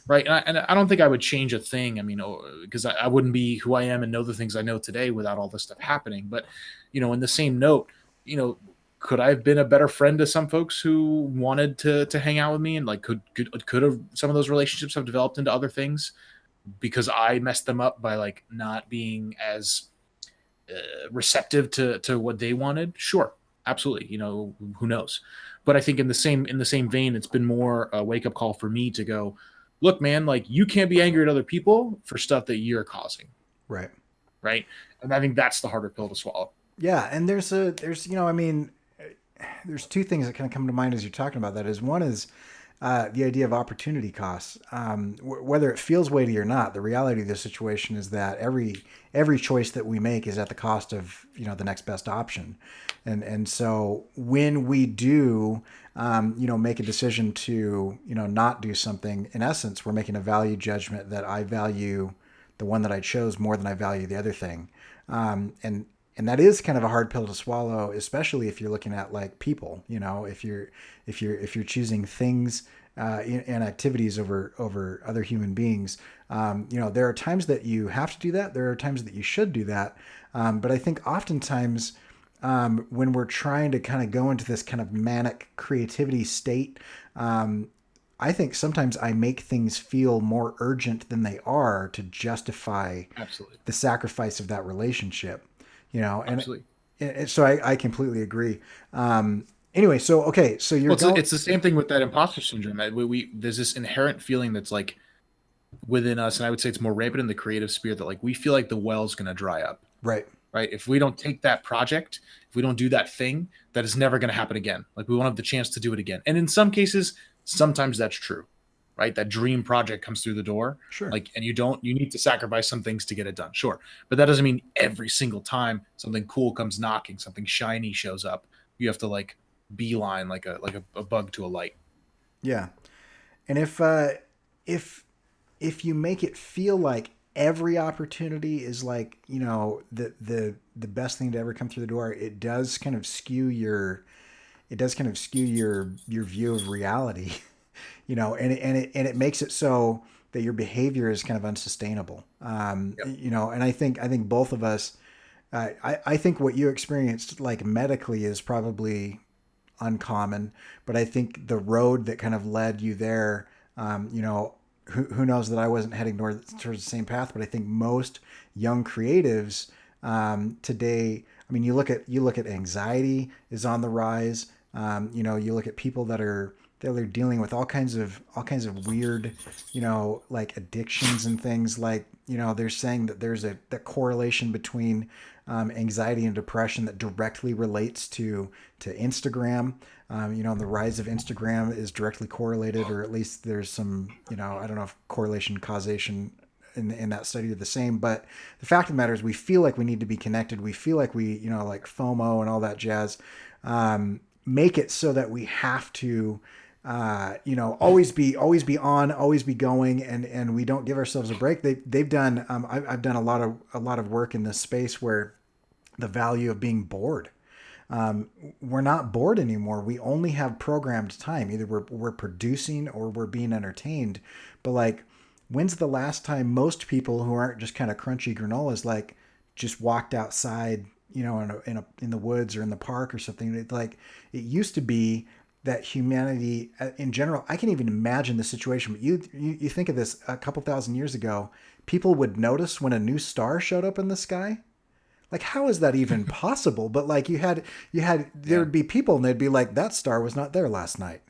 Speaker 3: Right. And I don't think I would change a thing. I mean, because I wouldn't be who I am and know the things I know today without all this stuff happening. But, in the same note, could I have been a better friend to some folks who wanted to hang out with me, and like could have some of those relationships have developed into other things because I messed them up by like not being as receptive to what they wanted? Sure, absolutely. Who knows? But I think in the same vein, it's been more a wake up call for me to go, look, man, like, you can't be angry at other people for stuff that you're causing.
Speaker 1: Right.
Speaker 3: Right. And I think that's the harder pill to swallow.
Speaker 1: Yeah. And there's I mean, there's two things that kind of come to mind as you're talking about that. Is one is the idea of opportunity costs. Whether it feels weighty or not, the reality of the situation is that every choice that we make is at the cost of the next best option, and so when we do make a decision to not do something, in essence, we're making a value judgment that I value the one that I chose more than I value the other thing, and that is kind of a hard pill to swallow, especially if you're looking at like people. If you're choosing things and activities over other human beings. There are times that you have to do that. There are times that you should do that. But I think oftentimes when we're trying to kind of go into this kind of manic creativity state, I think sometimes I make things feel more urgent than they are to justify
Speaker 3: Absolutely
Speaker 1: the sacrifice of that relationship. And
Speaker 3: Absolutely.
Speaker 1: So I completely agree. Anyway, so okay, so you're
Speaker 3: it's the same thing with that imposter syndrome. There's this inherent feeling that's like within us, and I would say it's more rampant in the creative spirit, that like we feel like the well's going to dry up.
Speaker 1: right.
Speaker 3: Right. If we don't take that project, if we don't do that thing, that is never going to happen again. Like, we won't have the chance to do it again. And in some cases, sometimes that's true. Right. That dream project comes through the door.
Speaker 1: Sure.
Speaker 3: Like, and you need to sacrifice some things to get it done. Sure. But that doesn't mean every single time something cool comes knocking, something shiny shows up, you have to like beeline like a bug to a light.
Speaker 1: Yeah. And if you make it feel like every opportunity is like, the best thing to ever come through the door, it does kind of skew your view of reality, and it makes it so that your behavior is kind of unsustainable. Yep. And I think both of us, I think what you experienced like medically is probably uncommon, but I think the road that kind of led you there, who knows that I wasn't heading towards the same path, but I think most young creatives today, I mean, you look at anxiety is on the rise. You look at people that are dealing with all kinds of weird, like addictions and things. Like, they're saying that there's a correlation between anxiety and depression that directly relates to Instagram. And the rise of Instagram is directly correlated, or at least there's some, I don't know if correlation, causation in that study are the same. But the fact of the matter is, we feel like we need to be connected. We feel like we, like FOMO and all that jazz, make it so that we have to always be on, always be going, and we don't give ourselves a break. They've done. I've done a lot of work in this space where the value of being bored. We're not bored anymore. We only have programmed time. Either we're producing or we're being entertained. But like, when's the last time most people who aren't just kind of crunchy granolas like just walked outside, in the woods or in the park or something? It used to be that humanity in general. I can even imagine the situation. But you think of this a couple thousand years ago, people would notice when a new star showed up in the sky. Like, how is that even possible? But like, there would be people and they'd be like, that star was not there last night.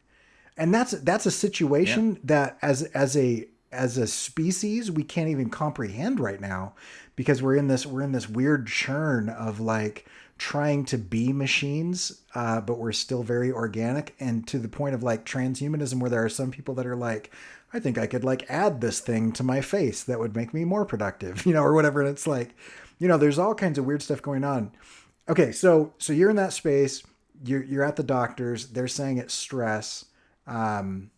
Speaker 1: And that's a situation that as a species, we can't even comprehend right now, because we're in this weird churn of like trying to be machines, but we're still very organic, and to the point of like transhumanism, where there are some people that are like, I think I could like add this thing to my face that would make me more productive, or whatever. And it's like, there's all kinds of weird stuff going on. Okay, so you're in that space. You're at the doctors. They're saying it's stress. And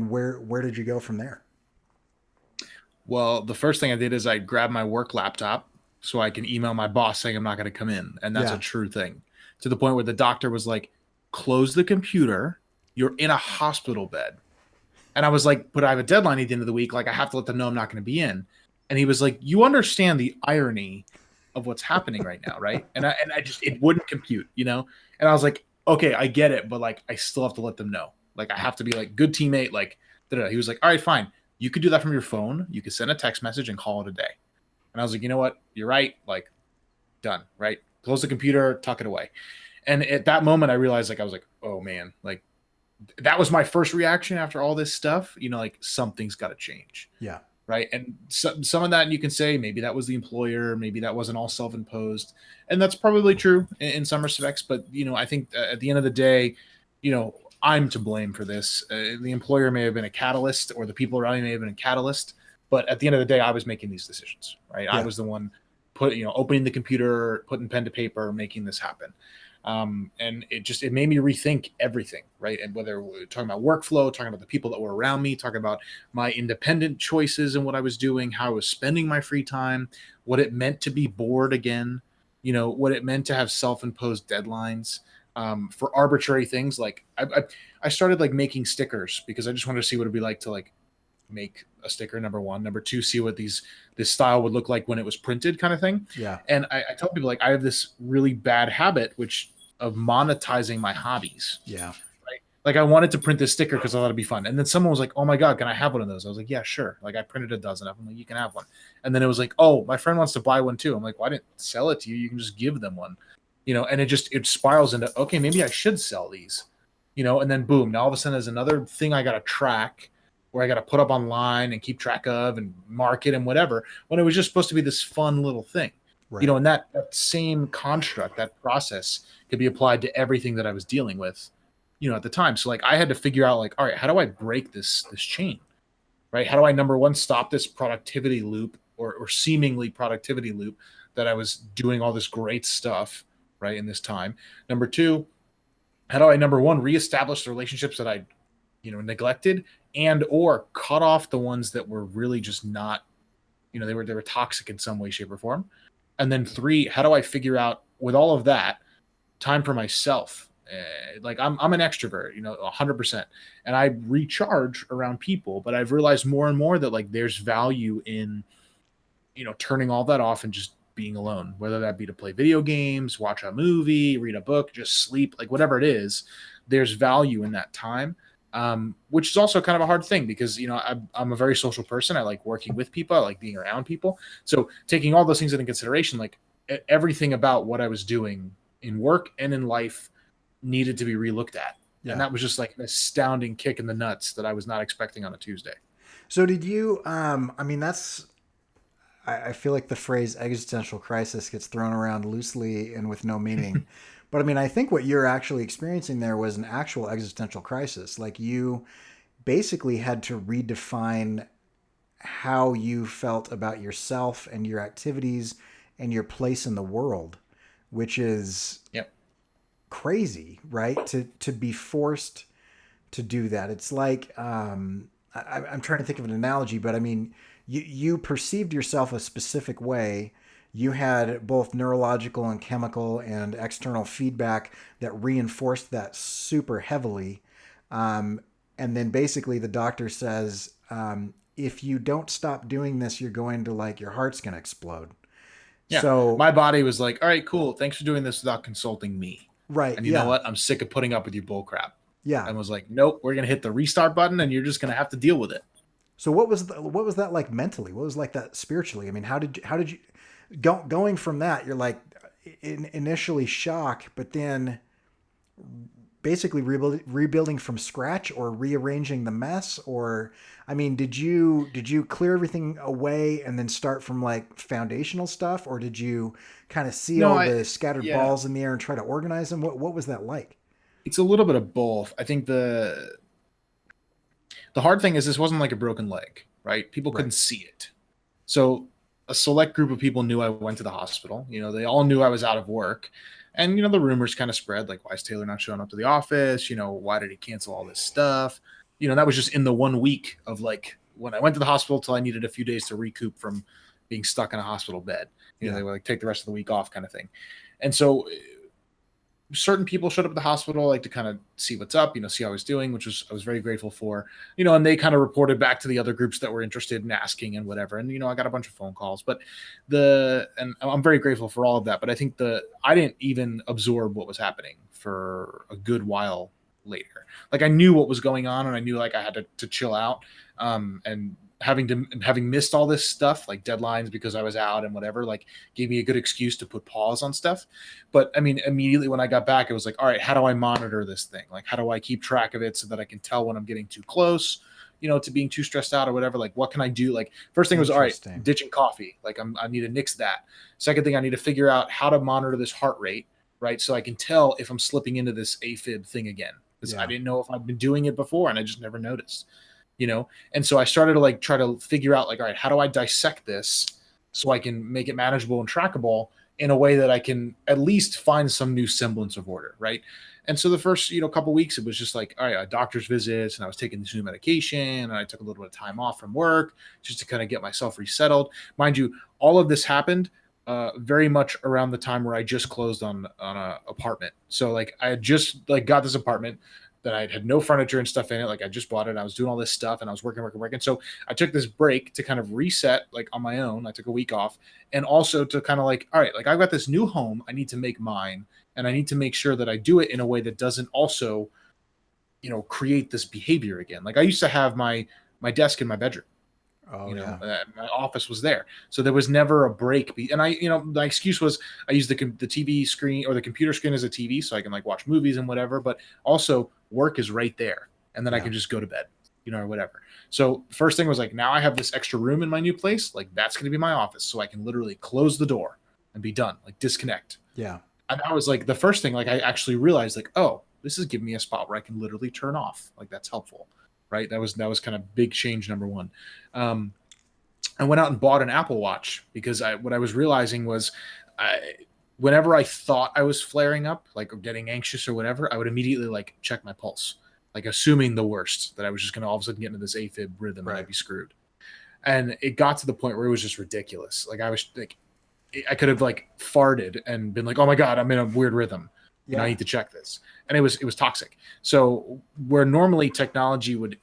Speaker 1: where did you go from there?
Speaker 3: Well, the first thing I did is I grabbed my work laptop so I can email my boss saying I'm not going to come in. And that's a
Speaker 1: Yeah.
Speaker 3: true thing, to the point where the doctor was like, close the computer. You're in a hospital bed. And I was like, but I have a deadline at the end of the week. Like, I have to let them know I'm not going to be in. And he was like, you understand the irony of what's happening right now, right? And I just, it wouldn't compute, And I was like, okay, I get it, but like, I still have to let them know. Like, I have to be like good teammate. Like, da-da. He was like, all right, fine. You could do that from your phone. You could send a text message and call it a day. And I was like, you know what? You're right. Like, done. Right? Close the computer, tuck it away. And at that moment, I realized, like, I was like, oh man, like, that was my first reaction after all this stuff. Like, something's got to change.
Speaker 1: Yeah.
Speaker 3: Right. And some of that you can say maybe that was the employer, maybe that wasn't all self-imposed, and that's probably true in some respects. But I think at the end of the day, I'm to blame for this. The employer may have been a catalyst, or the people around me may have been a catalyst, but at the end of the day, I was making these decisions. Right.
Speaker 1: Yeah.
Speaker 3: I was the one opening the computer, putting pen to paper, making this happen. And it made me rethink everything, right? And whether we're talking about workflow, talking about the people that were around me, talking about my independent choices and what I was doing, how I was spending my free time, what it meant to be bored again, what it meant to have self-imposed deadlines for arbitrary things. Like I started like making stickers because I just wanted to see what it'd be like to like make a sticker, number one. Number two, see what this style would look like when it was printed, kind of thing.
Speaker 1: Yeah.
Speaker 3: And I tell people, like, I have this really bad habit, which of monetizing my hobbies.
Speaker 1: Yeah.
Speaker 3: Right. Like, I wanted to print this sticker because I thought it'd be fun. And then someone was like, oh my God, can I have one of those? I was like, yeah, sure. Like, I printed a dozen of them. Like, you can have one. And then it was like, oh, my friend wants to buy one too. I'm like, well, I didn't sell it to you. You can just give them one, and it spirals into, okay, maybe I should sell these, and then boom, now all of a sudden there's another thing I got to track, where I got to put up online and keep track of and market and whatever, when it was just supposed to be this fun little thing.
Speaker 1: Right.
Speaker 3: And that same construct, that process could be applied to everything that I was dealing with, at the time. So like, I had to figure out, like, all right, how do I break this chain, right? How do I, number one, stop this productivity loop or seemingly productivity loop that I was doing all this great stuff, right, in this time. Number two, how do I, number one, reestablish the relationships that I, neglected, and or cut off the ones that were really just not, they were toxic in some way, shape, or form. And then three, how do I figure out, with all of that, time for myself? Like, I'm an extrovert, 100%, and I recharge around people. But I've realized more and more that, like, there's value in, turning all that off and just being alone, whether that be to play video games, watch a movie, read a book, just sleep, like whatever it is. There's value in that time. Which is also kind of a hard thing because, I'm a very social person. I like working with people. I like being around people. So taking all those things into consideration, like, everything about what I was doing in work and in life needed to be relooked at.
Speaker 1: Yeah.
Speaker 3: And that was just like an astounding kick in the nuts that I was not expecting on a Tuesday.
Speaker 1: So did you, I feel like the phrase existential crisis gets thrown around loosely and with no meaning. But I mean, I think what you're actually experiencing there was an actual existential crisis. Like, you basically had to redefine how you felt about yourself and your activities and your place in the world, which is
Speaker 3: Yep.
Speaker 1: crazy, right? To be forced to do that. It's like I'm trying to think of an analogy, but I mean, you perceived yourself a specific way. You had both neurological and chemical and external feedback that reinforced that super heavily. Um, and then basically the doctor says, if you don't stop doing this, you're going to like your heart's going to explode.
Speaker 3: Yeah.
Speaker 1: So
Speaker 3: My body was like, all right, cool. Thanks for doing this without consulting me.
Speaker 1: right,
Speaker 3: And you know
Speaker 1: yeah,
Speaker 3: what? I'm sick of putting up with your bull crap.
Speaker 1: yeah.
Speaker 3: And was like, nope, we're gonna hit the restart button and you're just gonna have to deal with it.
Speaker 1: So what was that like mentally? What was like that spiritually? I mean, how did you going from that? You're like initially shock, but then basically rebuilding from scratch or rearranging the mess. Or I mean, did you clear everything away and then start from like foundational stuff, or did you kind of see
Speaker 3: No,
Speaker 1: all
Speaker 3: I
Speaker 1: the scattered
Speaker 3: yeah,
Speaker 1: balls in the air and try to organize them? What was that like?
Speaker 3: it's a little bit of both. I think the hard thing is this wasn't like a broken leg, right? People
Speaker 1: Right.
Speaker 3: couldn't see it. So a select group of people knew I went to the hospital. You know, they all knew I was out of work. And, you know, the rumors kind of spread like, why is Taylor not showing up to the office? You know, why did he cancel all this stuff? You know, that was just in the 1 week of like when I went to the hospital till I needed a few days to recoup from being stuck in a hospital bed. You know,
Speaker 1: Yeah.
Speaker 3: they were like, take the rest of the week off kind of thing. And so certain people showed up at the hospital like to kind of see what's up, you know, see how I was doing, which was I was very grateful for, you know, and they kind of reported back to the other groups that were interested in asking and whatever. And you know, I got a bunch of phone calls, but I'm very grateful for all of that. But I think I didn't even absorb what was happening for a good while later. Like I knew what was going on and I knew like I had to chill out. And having missed all this stuff like deadlines because I was out and whatever, like gave me a good excuse to put pause on stuff. But I mean, immediately when I got back, it was like, all right, how do I monitor this thing? Like, how do I keep track of it so that I can tell when I'm getting too close, you know, to being too stressed out or whatever? Like, what can I do? Like, first thing was, all right,
Speaker 1: Interesting.
Speaker 3: ditching coffee. Like, I need to nix that. Second thing, I need to figure out how to monitor this heart rate, right? So I can tell if I'm slipping into this AFib thing again. Because I
Speaker 1: Yeah.
Speaker 3: didn't know if I've been doing it before and I just never noticed, you know? And so I started to like try to figure out, like, all right, how do I dissect this so I can make it manageable and trackable in a way that I can at least find some new semblance of order, right? And so the first, you know, couple weeks, it was just like, all right, doctor's visits, and I was taking this new medication, and I took a little bit of time off from work just to kind of get myself resettled. Mind you, all of this happened very much around the time where I just closed on a apartment. So like I had just like got this apartment that I had no furniture and stuff in it. Like I just bought it. I was doing all this stuff and I was working. So I took this break to kind of reset like on my own. I took a week off and also to kind of like, all right, like I've got this new home. I need to make mine and I need to make sure that I do it in a way that doesn't also, you know, create this behavior again. Like I used to have my desk in my bedroom.
Speaker 1: Oh
Speaker 3: You know,
Speaker 1: yeah.
Speaker 3: my office was there, so there was never a break. And I, you know, my excuse was I use the TV screen or the computer screen as a TV, so I can like watch movies and whatever. But also, work is right there, and then I
Speaker 1: Yeah.
Speaker 3: can just go to bed, you know, or whatever. So first thing was like, now I have this extra room in my new place, like that's going to be my office, so I can literally close the door and be done, like disconnect.
Speaker 1: Yeah.
Speaker 3: And that was like the first thing, like I actually realized, like, oh, this is giving me a spot where I can literally turn off, like that's helpful, right? That was kind of big change number one. Um, I went out and bought an Apple Watch because what I was realizing was I, whenever I thought I was flaring up, like or getting anxious or whatever, I would immediately like check my pulse, like assuming the worst, that I was just going to all of a sudden get into this AFib rhythm and
Speaker 1: Right.
Speaker 3: I'd be screwed. And it got to the point where it was just ridiculous. Like I was like, I could have like farted and been like, oh my God, I'm in a weird rhythm. You know, I
Speaker 1: Yeah.
Speaker 3: need to check this. And it was toxic. So where normally technology would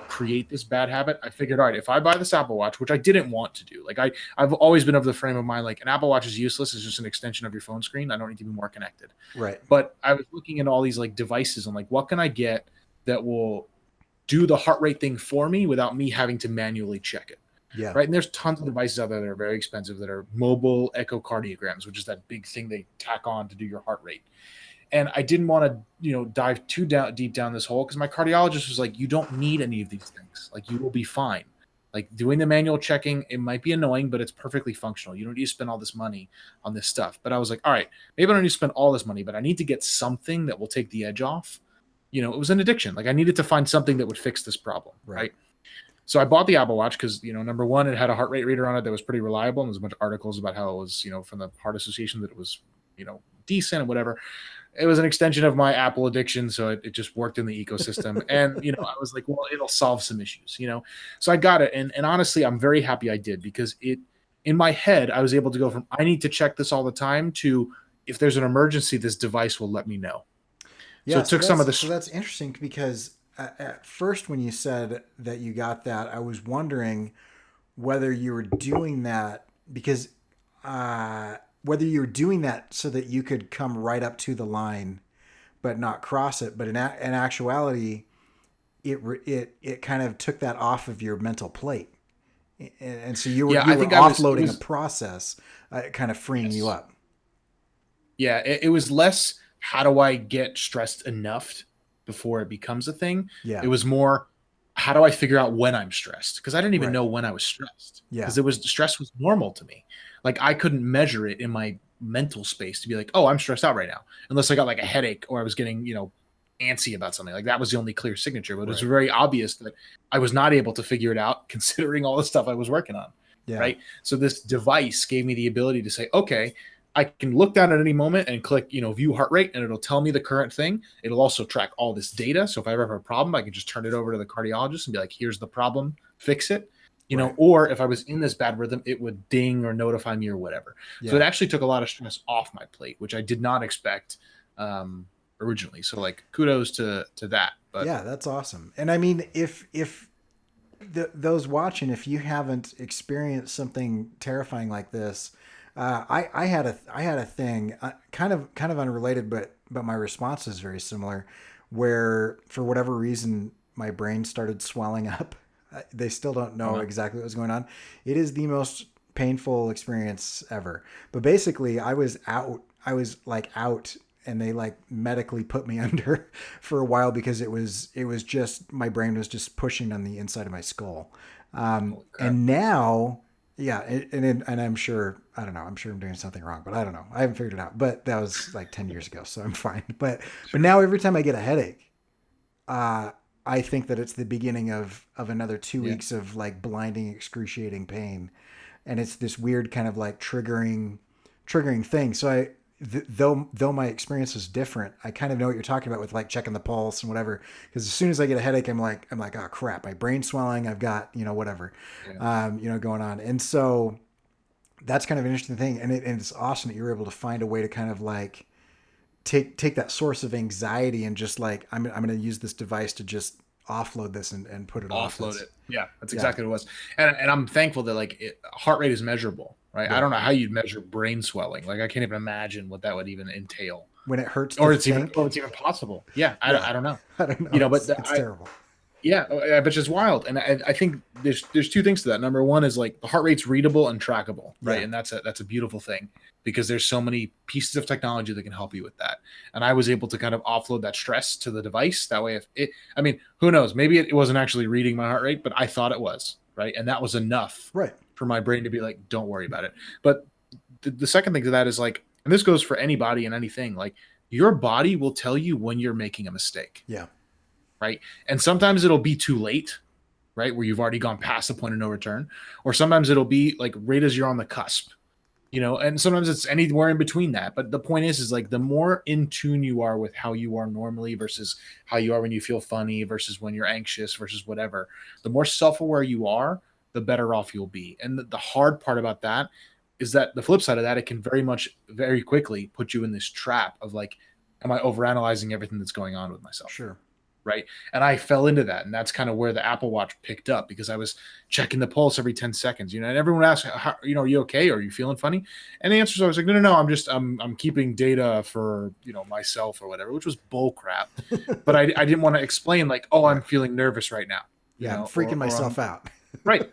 Speaker 3: create this bad habit, I figured, all right, if I buy this Apple Watch, which I didn't want to do, like I've always been of the frame of mind, like an Apple Watch is useless. It's just an extension of your phone screen. I don't need to be more connected.
Speaker 1: Right.
Speaker 3: But I was looking at all these like devices and like, what can I get that will do the heart rate thing for me without me having to manually check it?
Speaker 1: Yeah.
Speaker 3: Right. And there's tons of devices out there that are very expensive that are mobile echocardiograms, which is that big thing they tack on to do your heart rate. And I didn't want to, you know, dive too deep down this hole because my cardiologist was like, you don't need any of these things. Like you will be fine. Like doing the manual checking, it might be annoying, but it's perfectly functional. You don't need to spend all this money on this stuff. But I was like, all right, maybe I don't need to spend all this money, but I need to get something that will take the edge off. You know, it was an addiction. Like I needed to find something that would fix this problem. Right. So I bought the Apple Watch because, you know, number one, it had a heart rate reader on it that was pretty reliable. And there's a bunch of articles about how it was, you know, from the Heart Association that it was, you know, decent and whatever. it was an extension of my Apple addiction, so it just worked in the ecosystem. And I was like, well, it'll solve some issues. So I got it, and honestly, I'm very happy I did, because it in my head I was able to go from I need to check this all the time to if there's an emergency, this device will let me know. So
Speaker 1: Yeah,
Speaker 3: it took some of the
Speaker 1: so that's interesting because at first when you said that you got that, I was wondering whether you were doing that because whether you were doing that so that you could come right up to the line but not cross it. But in actuality, it kind of took that off of your mental plate, and so
Speaker 3: yeah.
Speaker 1: you
Speaker 3: I
Speaker 1: were
Speaker 3: think I was it
Speaker 1: offloading a
Speaker 3: was
Speaker 1: process, kind of freeing you
Speaker 3: yes.
Speaker 1: up.
Speaker 3: Yeah, it was less how do I get stressed enough before it becomes a thing. It
Speaker 1: Yeah,
Speaker 3: was more how do I figure out when I'm stressed, because I didn't even
Speaker 1: right.
Speaker 3: know when I was stressed,
Speaker 1: Yeah,
Speaker 3: because it was stress was normal to me. Like I couldn't measure it in my mental space to be like, oh, I'm stressed out right now, unless I got like a headache or I was getting antsy about something. Like that was the only clear signature, but it was
Speaker 1: right.
Speaker 3: very obvious that I was not able to figure it out considering all the stuff I was working on.
Speaker 1: Yeah,
Speaker 3: Right. So this device gave me the ability to say, okay, I can look down at any moment and click, view heart rate, and it'll tell me the current thing. It'll also track all this data. So if I ever have a problem, I can just turn it over to the cardiologist and be like, here's the problem, fix it.
Speaker 1: right.
Speaker 3: Or if I was in this bad rhythm, it would ding or notify me or whatever. So it
Speaker 1: Yeah.
Speaker 3: actually took a lot of stress off my plate, which I did not expect originally. So like kudos to that. But
Speaker 1: Yeah, that's awesome. And I mean, if those watching, if you haven't experienced something terrifying like this, I had a thing, kind of unrelated, but my response is very similar, where for whatever reason my brain started swelling up. They still don't
Speaker 3: oh
Speaker 1: know
Speaker 3: no.
Speaker 1: exactly what was going on. It is the most painful experience ever. But basically, I was out. I was like out, and they like medically put me under for a while because it was just my brain was just pushing on the inside of my skull.
Speaker 3: Holy crap.
Speaker 1: And now, yeah, and I'm sure I don't know. I'm sure I'm doing something wrong, but I don't know. I haven't figured it out. But that was like 10 years ago, so I'm fine. But
Speaker 3: Sure.
Speaker 1: now every time I get a headache, uh, I think that it's the beginning of another two
Speaker 3: Yeah.
Speaker 1: weeks of like blinding, excruciating pain, and it's this weird kind of like triggering thing. So though my experience is different, I kind of know what you're talking about with like checking the pulse and whatever. Because as soon as I get a headache, I'm like, oh crap, my brain's swelling. I've got whatever,
Speaker 3: Yeah.
Speaker 1: going on, and so that's kind of an interesting thing, and it's awesome that you're able to find a way to kind of like take that source of anxiety and just like I'm going to use this device to just offload this and put it off.
Speaker 3: Offload
Speaker 1: That's
Speaker 3: it. Yeah, that's
Speaker 1: yeah,
Speaker 3: exactly what it was. And I'm thankful that like heart rate is measurable, right? I
Speaker 1: right.
Speaker 3: don't know how you'd measure brain swelling. Like I can't even imagine what that would even entail,
Speaker 1: When it hurts to
Speaker 3: or it's
Speaker 1: think,
Speaker 3: even possible. Yeah,
Speaker 1: yeah,
Speaker 3: I don't know.
Speaker 1: I don't know.
Speaker 3: But
Speaker 1: It's terrible.
Speaker 3: yeah, I bet you it's wild. And I think there's two things to that. Number one is like the heart rate's readable and trackable, right?
Speaker 1: Yeah,
Speaker 3: And that's a beautiful thing, because there's so many pieces of technology that can help you with that. And I was able to kind of offload that stress to the device. That way, if it, I mean, who knows? Maybe it wasn't actually reading my heart rate, but I thought it was, right? And that was enough
Speaker 1: right.
Speaker 3: for my brain to be like, don't worry about it. But the second thing to that is like, and this goes for anybody and anything, like your body will tell you when you're making a mistake,
Speaker 1: Yeah,
Speaker 3: right? And sometimes it'll be too late, right? Where you've already gone past the point of no return. Or sometimes it'll be like right as you're on the cusp, and sometimes it's anywhere in between that. But the point is like the more in tune you are with how you are normally versus how you are when you feel funny versus when you're anxious versus whatever, the more self-aware you are, the better off you'll be. And the hard part about that is that the flip side of that, it can very quickly put you in this trap of like, am I overanalyzing everything that's going on with myself?
Speaker 1: sure.
Speaker 3: Right. And I fell into that. And that's kind of where the Apple Watch picked up, because I was checking the pulse every 10 seconds, and everyone asks, are you okay? Are you feeling funny? And the answer is always like, no, I'm keeping data for, myself or whatever, which was bull crap. But I didn't want to explain like, oh, I'm
Speaker 1: Right.
Speaker 3: feeling nervous right now,
Speaker 1: Yeah, I'm freaking
Speaker 3: or
Speaker 1: myself
Speaker 3: I'm
Speaker 1: out.
Speaker 3: right.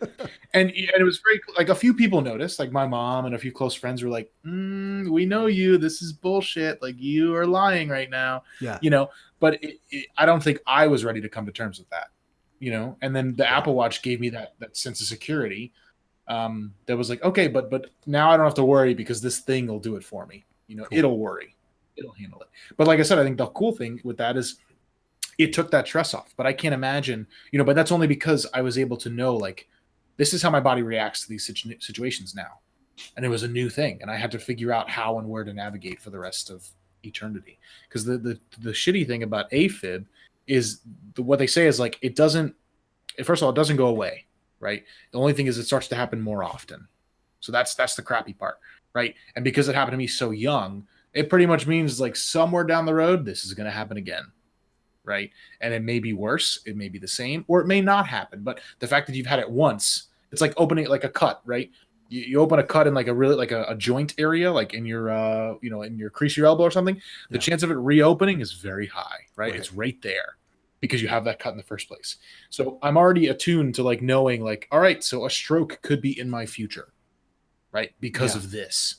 Speaker 3: And it was very like a few people noticed, like my mom and a few close friends were like, we know you. This is bullshit. Like you are lying right now,
Speaker 1: Yeah,
Speaker 3: you know. But I don't think I was ready to come to terms with that. And then the
Speaker 1: yeah,
Speaker 3: Apple Watch gave me that sense of security. That was like, okay, but now I don't have to worry because this thing will do it for me.
Speaker 1: cool.
Speaker 3: It'll worry, it'll handle it. But like I said, I think the cool thing with that is it took that stress off. But I can't imagine, but that's only because I was able to know like this is how my body reacts to these situations now. And it was a new thing, and I had to figure out how and where to navigate for the rest of eternity. Because the shitty thing about AFib is what they say is like it doesn't. First of all, it doesn't go away, right? The only thing is it starts to happen more often. So that's the crappy part, right? And because it happened to me so young, it pretty much means like somewhere down the road, this is going to happen again, right? And it may be worse, it may be the same, or it may not happen. But the fact that you've had it once, it's like opening like a cut, right? You open a cut in like a really like a joint area, like in your in your crease of your elbow or something. The chance of it reopening is very high, right? It's right there because you have that cut in the first place. So I'm already attuned to like knowing like, all right, so a stroke could be in my future, right? Because of this,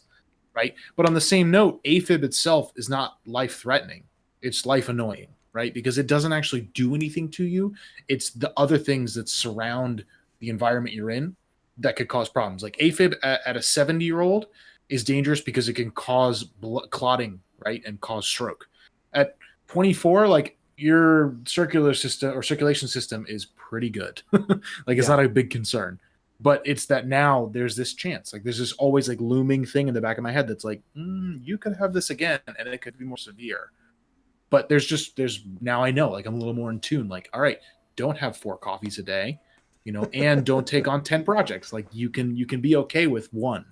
Speaker 3: right? But on the same note, AFib itself is not life threatening. It's life annoying, right? Because it doesn't actually do anything to you. It's the other things that surround the environment you're in that could cause problems. Like AFib at a 70-year-old is dangerous because it can cause clotting, right? And cause stroke. At 24, like your circulation system is pretty good. Like it's not a big concern. But it's that now there's this chance. Like there's this always like looming thing in the back of my head that's like, you could have this again and it could be more severe. But there's now I know, like I'm a little more in tune. Like, all right, don't have 4 coffees a day, and don't take on 10 projects. Like you can be okay with one,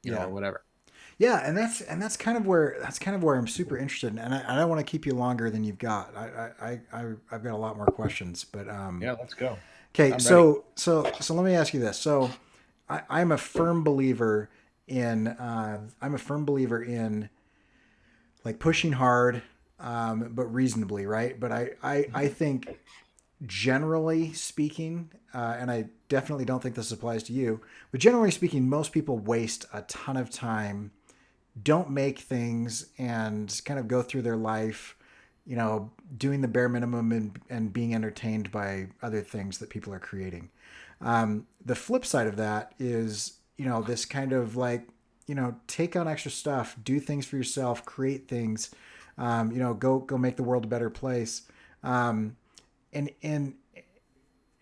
Speaker 3: or whatever.
Speaker 1: Yeah, and that's kind of where I'm super interested in, and I don't want to keep you longer than you've got. I've got a lot more questions, but
Speaker 3: yeah, let's go.
Speaker 1: Okay, so let me ask you this. So I'm a firm believer in like pushing hard, but reasonably, right? But I think generally speaking, and I definitely don't think this applies to you, but generally speaking, most people waste a ton of time, don't make things, and kind of go through their life, doing the bare minimum and being entertained by other things that people are creating. The flip side of that is, this kind of like, take on extra stuff, do things for yourself, create things, go make the world a better place. And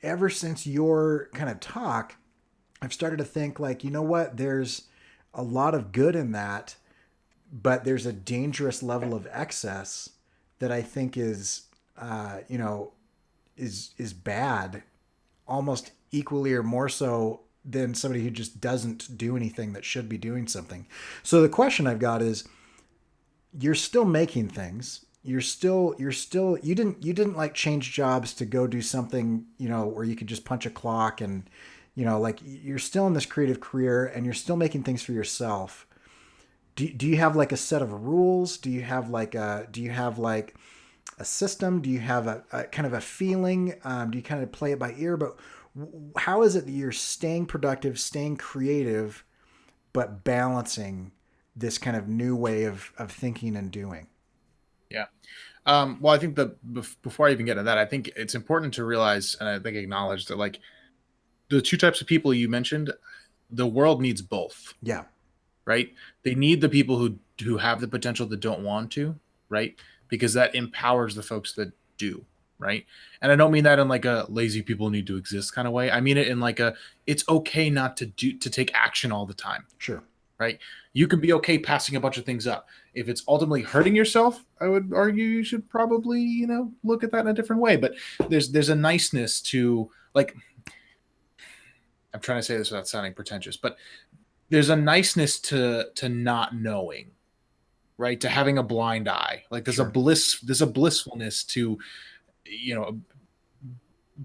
Speaker 1: ever since your kind of talk, I've started to think like, you know what, there's a lot of good in that, but there's a dangerous level of excess that I think is bad, almost equally or more so than somebody who just doesn't do anything that should be doing something. So the question I've got is, you're still making things. You didn't like change jobs to go do something, where you could just punch a clock and, like you're still in this creative career and you're still making things for yourself. Do you have like a set of rules? Do you have like a system? Do you have a kind of a feeling? Do you kind of play it by ear? But how is it that you're staying productive, staying creative, but balancing this kind of new way of thinking and doing?
Speaker 3: Yeah. Well, I think before I even get into that, I think it's important to realize, and I think acknowledge that like the 2 types of people you mentioned, the world needs both.
Speaker 1: Yeah.
Speaker 3: Right? They need the people who have the potential that don't want to, right? Because that empowers the folks that do, right? And I don't mean that in like a lazy people need to exist kind of way. I mean it in like it's okay not to take action all the time.
Speaker 1: Sure.
Speaker 3: Right? You can be okay passing a bunch of things up. If it's ultimately hurting yourself, I would argue you should probably, look at that in a different way. But there's a niceness to like, I'm trying to say this without sounding pretentious, but there's a niceness to not knowing, right? To having a blind eye. Like there's a blissfulness to,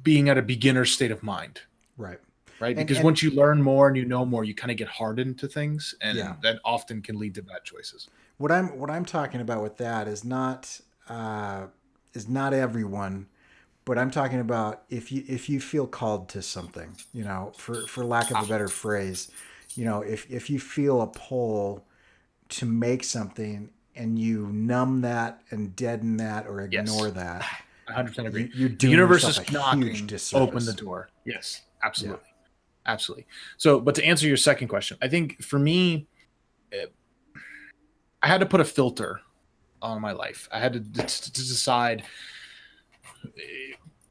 Speaker 3: being at a beginner state of mind.
Speaker 1: Right.
Speaker 3: Right. Because once you learn more and you know more, you kind of get hardened to things, and that often can lead to bad choices.
Speaker 1: What I'm talking about with that is not everyone, but I'm talking about if you feel called to something, for lack of a better phrase, if you feel a pull to make something and you numb that and deaden that or ignore that,
Speaker 3: 100% agree.
Speaker 1: You're doing
Speaker 3: the universe
Speaker 1: yourself
Speaker 3: is
Speaker 1: a
Speaker 3: knocking.
Speaker 1: huge disservice.
Speaker 3: Open the door. Yes, absolutely. Yeah. Absolutely. So, but to answer your second question, I think for me, I had to put a filter on my life. I had to decide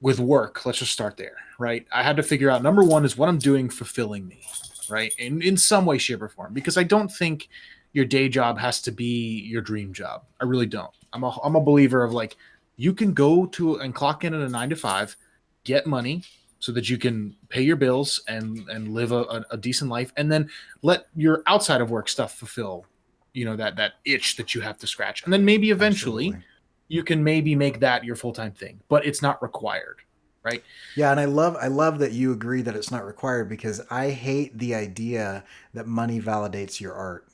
Speaker 3: with work. Let's just start there, right? I had to figure out, number one, is what I'm doing fulfilling me, right? In some way, shape, or form, because I don't think your day job has to be your dream job. I really don't. I'm a believer of like, you can go to and clock in at a 9 to 5, get money so that you can pay your bills and live a decent life, and then let your outside of work stuff fulfill, that itch that you have to scratch. And then maybe eventually
Speaker 1: Absolutely.
Speaker 3: you can maybe make that your full-time thing, but it's not required, right?
Speaker 1: Yeah, and I love that you agree that it's not required, because I hate the idea that money validates your art.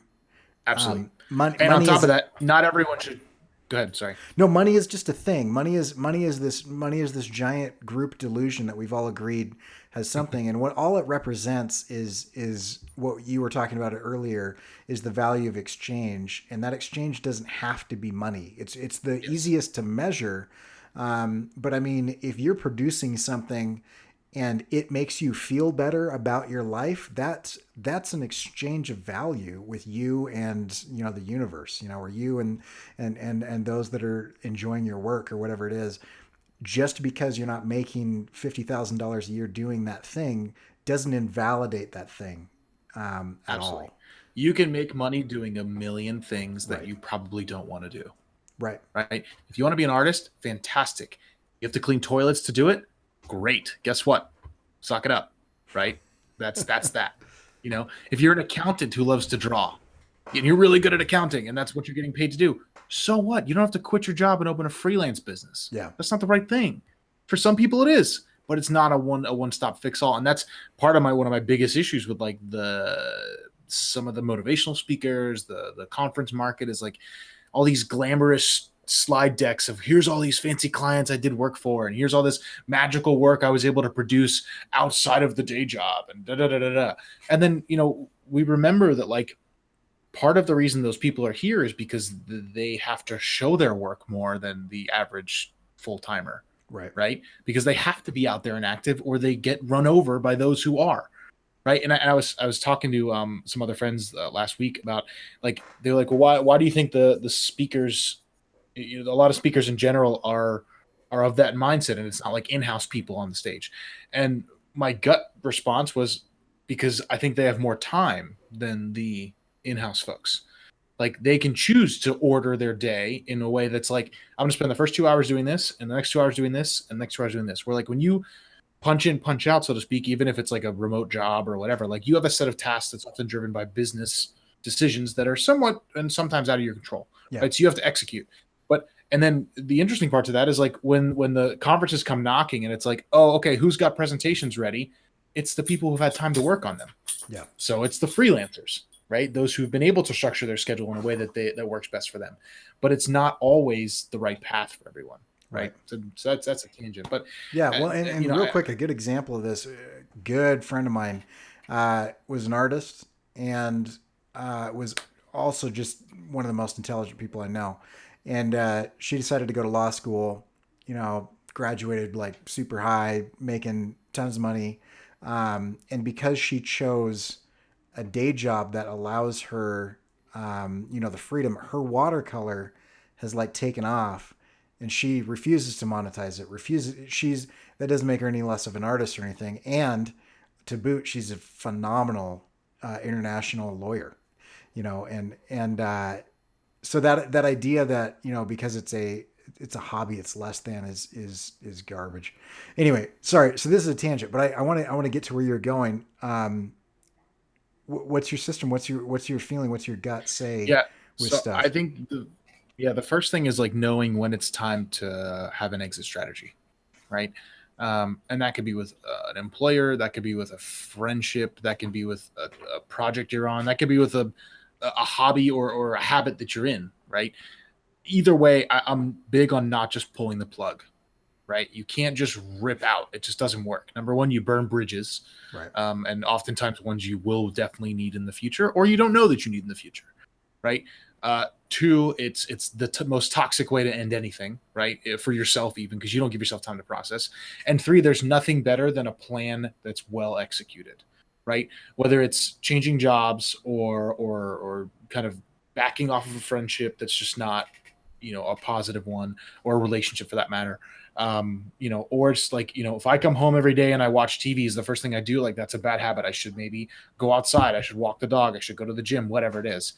Speaker 3: Absolutely.
Speaker 1: Money,
Speaker 3: And on
Speaker 1: money
Speaker 3: top of
Speaker 1: is
Speaker 3: that, not everyone should go ahead. Sorry.
Speaker 1: no money is just a thing. Money is this giant group delusion that we've all agreed has something, and what all it represents is what you were talking about earlier, is the value of exchange, and that exchange doesn't have to be money. It's the
Speaker 3: Yes.
Speaker 1: easiest to measure, but I mean, if you're producing something and it makes you feel better about your life, that's an exchange of value with you and the universe, or you and those that are enjoying your work or whatever it is. Just because you're not making $50,000 a year doing that thing doesn't invalidate that thing at
Speaker 3: Absolutely.
Speaker 1: all.
Speaker 3: You can make money doing a million things that
Speaker 1: Right.
Speaker 3: you probably don't want to do,
Speaker 1: Right.
Speaker 3: right? If you want to be an artist, fantastic. You have to clean toilets to do it? Great. Guess what? Suck it up, right? That's that. If you're an accountant who loves to draw and you're really good at accounting and that's what you're getting paid to do, so what? You don't have to quit your job and open a freelance business.
Speaker 1: Yeah.
Speaker 3: That's not the right thing. For some people it is, but it's not a one stop fix all. And that's part of one of my biggest issues with like some of the motivational speakers, the conference market is like all these glamorous slide decks of here's all these fancy clients I did work for, and here's all this magical work I was able to produce outside of the day job, and da da da da da. And then we remember that like part of the reason those people are here is because they have to show their work more than the average full timer,
Speaker 1: Right.
Speaker 3: right? Because they have to be out there and active, or they get run over by those who are. Right. And I was talking to some other friends last week about like they're like, well, why do you think the speakers, a lot of speakers in general are of that mindset, and it's not like in-house people on the stage. And my gut response was because I think they have more time than the in-house folks. Like they can choose to order their day in a way that's like, I'm gonna spend the first 2 hours doing this and the next 2 hours doing this and the next 2 hours doing this. Where like when you punch in, punch out, so to speak, even if it's like a remote job or whatever, like you have a set of tasks that's often driven by business decisions that are somewhat and sometimes out of your control,
Speaker 1: Yeah.
Speaker 3: right? So you have to execute. But and then the interesting part to that is like when the conferences come knocking and it's like, oh, okay, who's got presentations ready? It's the people who've had time to work on them.
Speaker 1: Yeah.
Speaker 3: So it's the freelancers, right? Those who've been able to structure their schedule in a way that works best for them. But it's not always the right path for everyone,
Speaker 1: Right.
Speaker 3: right? So that's a tangent. But
Speaker 1: Yeah,
Speaker 3: uh,
Speaker 1: well, and real quick, a good example of this, good friend of mine was an artist, and was also just one of the most intelligent people I know. And she decided to go to law school, graduated like super high, making tons of money. And because she chose a day job that allows her, the freedom, her watercolor has like taken off, and she refuses to monetize it. That doesn't make her any less of an artist or anything. And to boot, she's a phenomenal international lawyer. And so that idea that because it's a hobby, it's less than is garbage. Anyway, sorry. So this is a tangent, but I want to get to where you're going. What's your system? What's your feeling? What's your gut say
Speaker 3: yeah,
Speaker 1: with
Speaker 3: so I
Speaker 1: stuff?
Speaker 3: think the first thing is like knowing when it's time to have an exit strategy, right? And that could be with an employer, that could be with a friendship, that can be with a project you're on, that could be with a hobby or a habit that you're in, right? Either way, I'm big on not just pulling the plug, right? You can't just rip out. It just doesn't work. Number one, you burn bridges,
Speaker 1: Right.
Speaker 3: and oftentimes ones you will definitely need in the future, or you don't know that you need in the future, right? Two, it's the most toxic way to end anything, right? For yourself, even because you don't give yourself time to process. And three, there's nothing better than a plan that's well executed, right? Whether it's changing jobs or kind of backing off of a friendship that's just not, a positive one, or a relationship for that matter. Or it's like, if I come home every day and I watch TV is the first thing I do, like that's a bad habit. I should maybe go outside. I should walk the dog. I should go to the gym, whatever it is,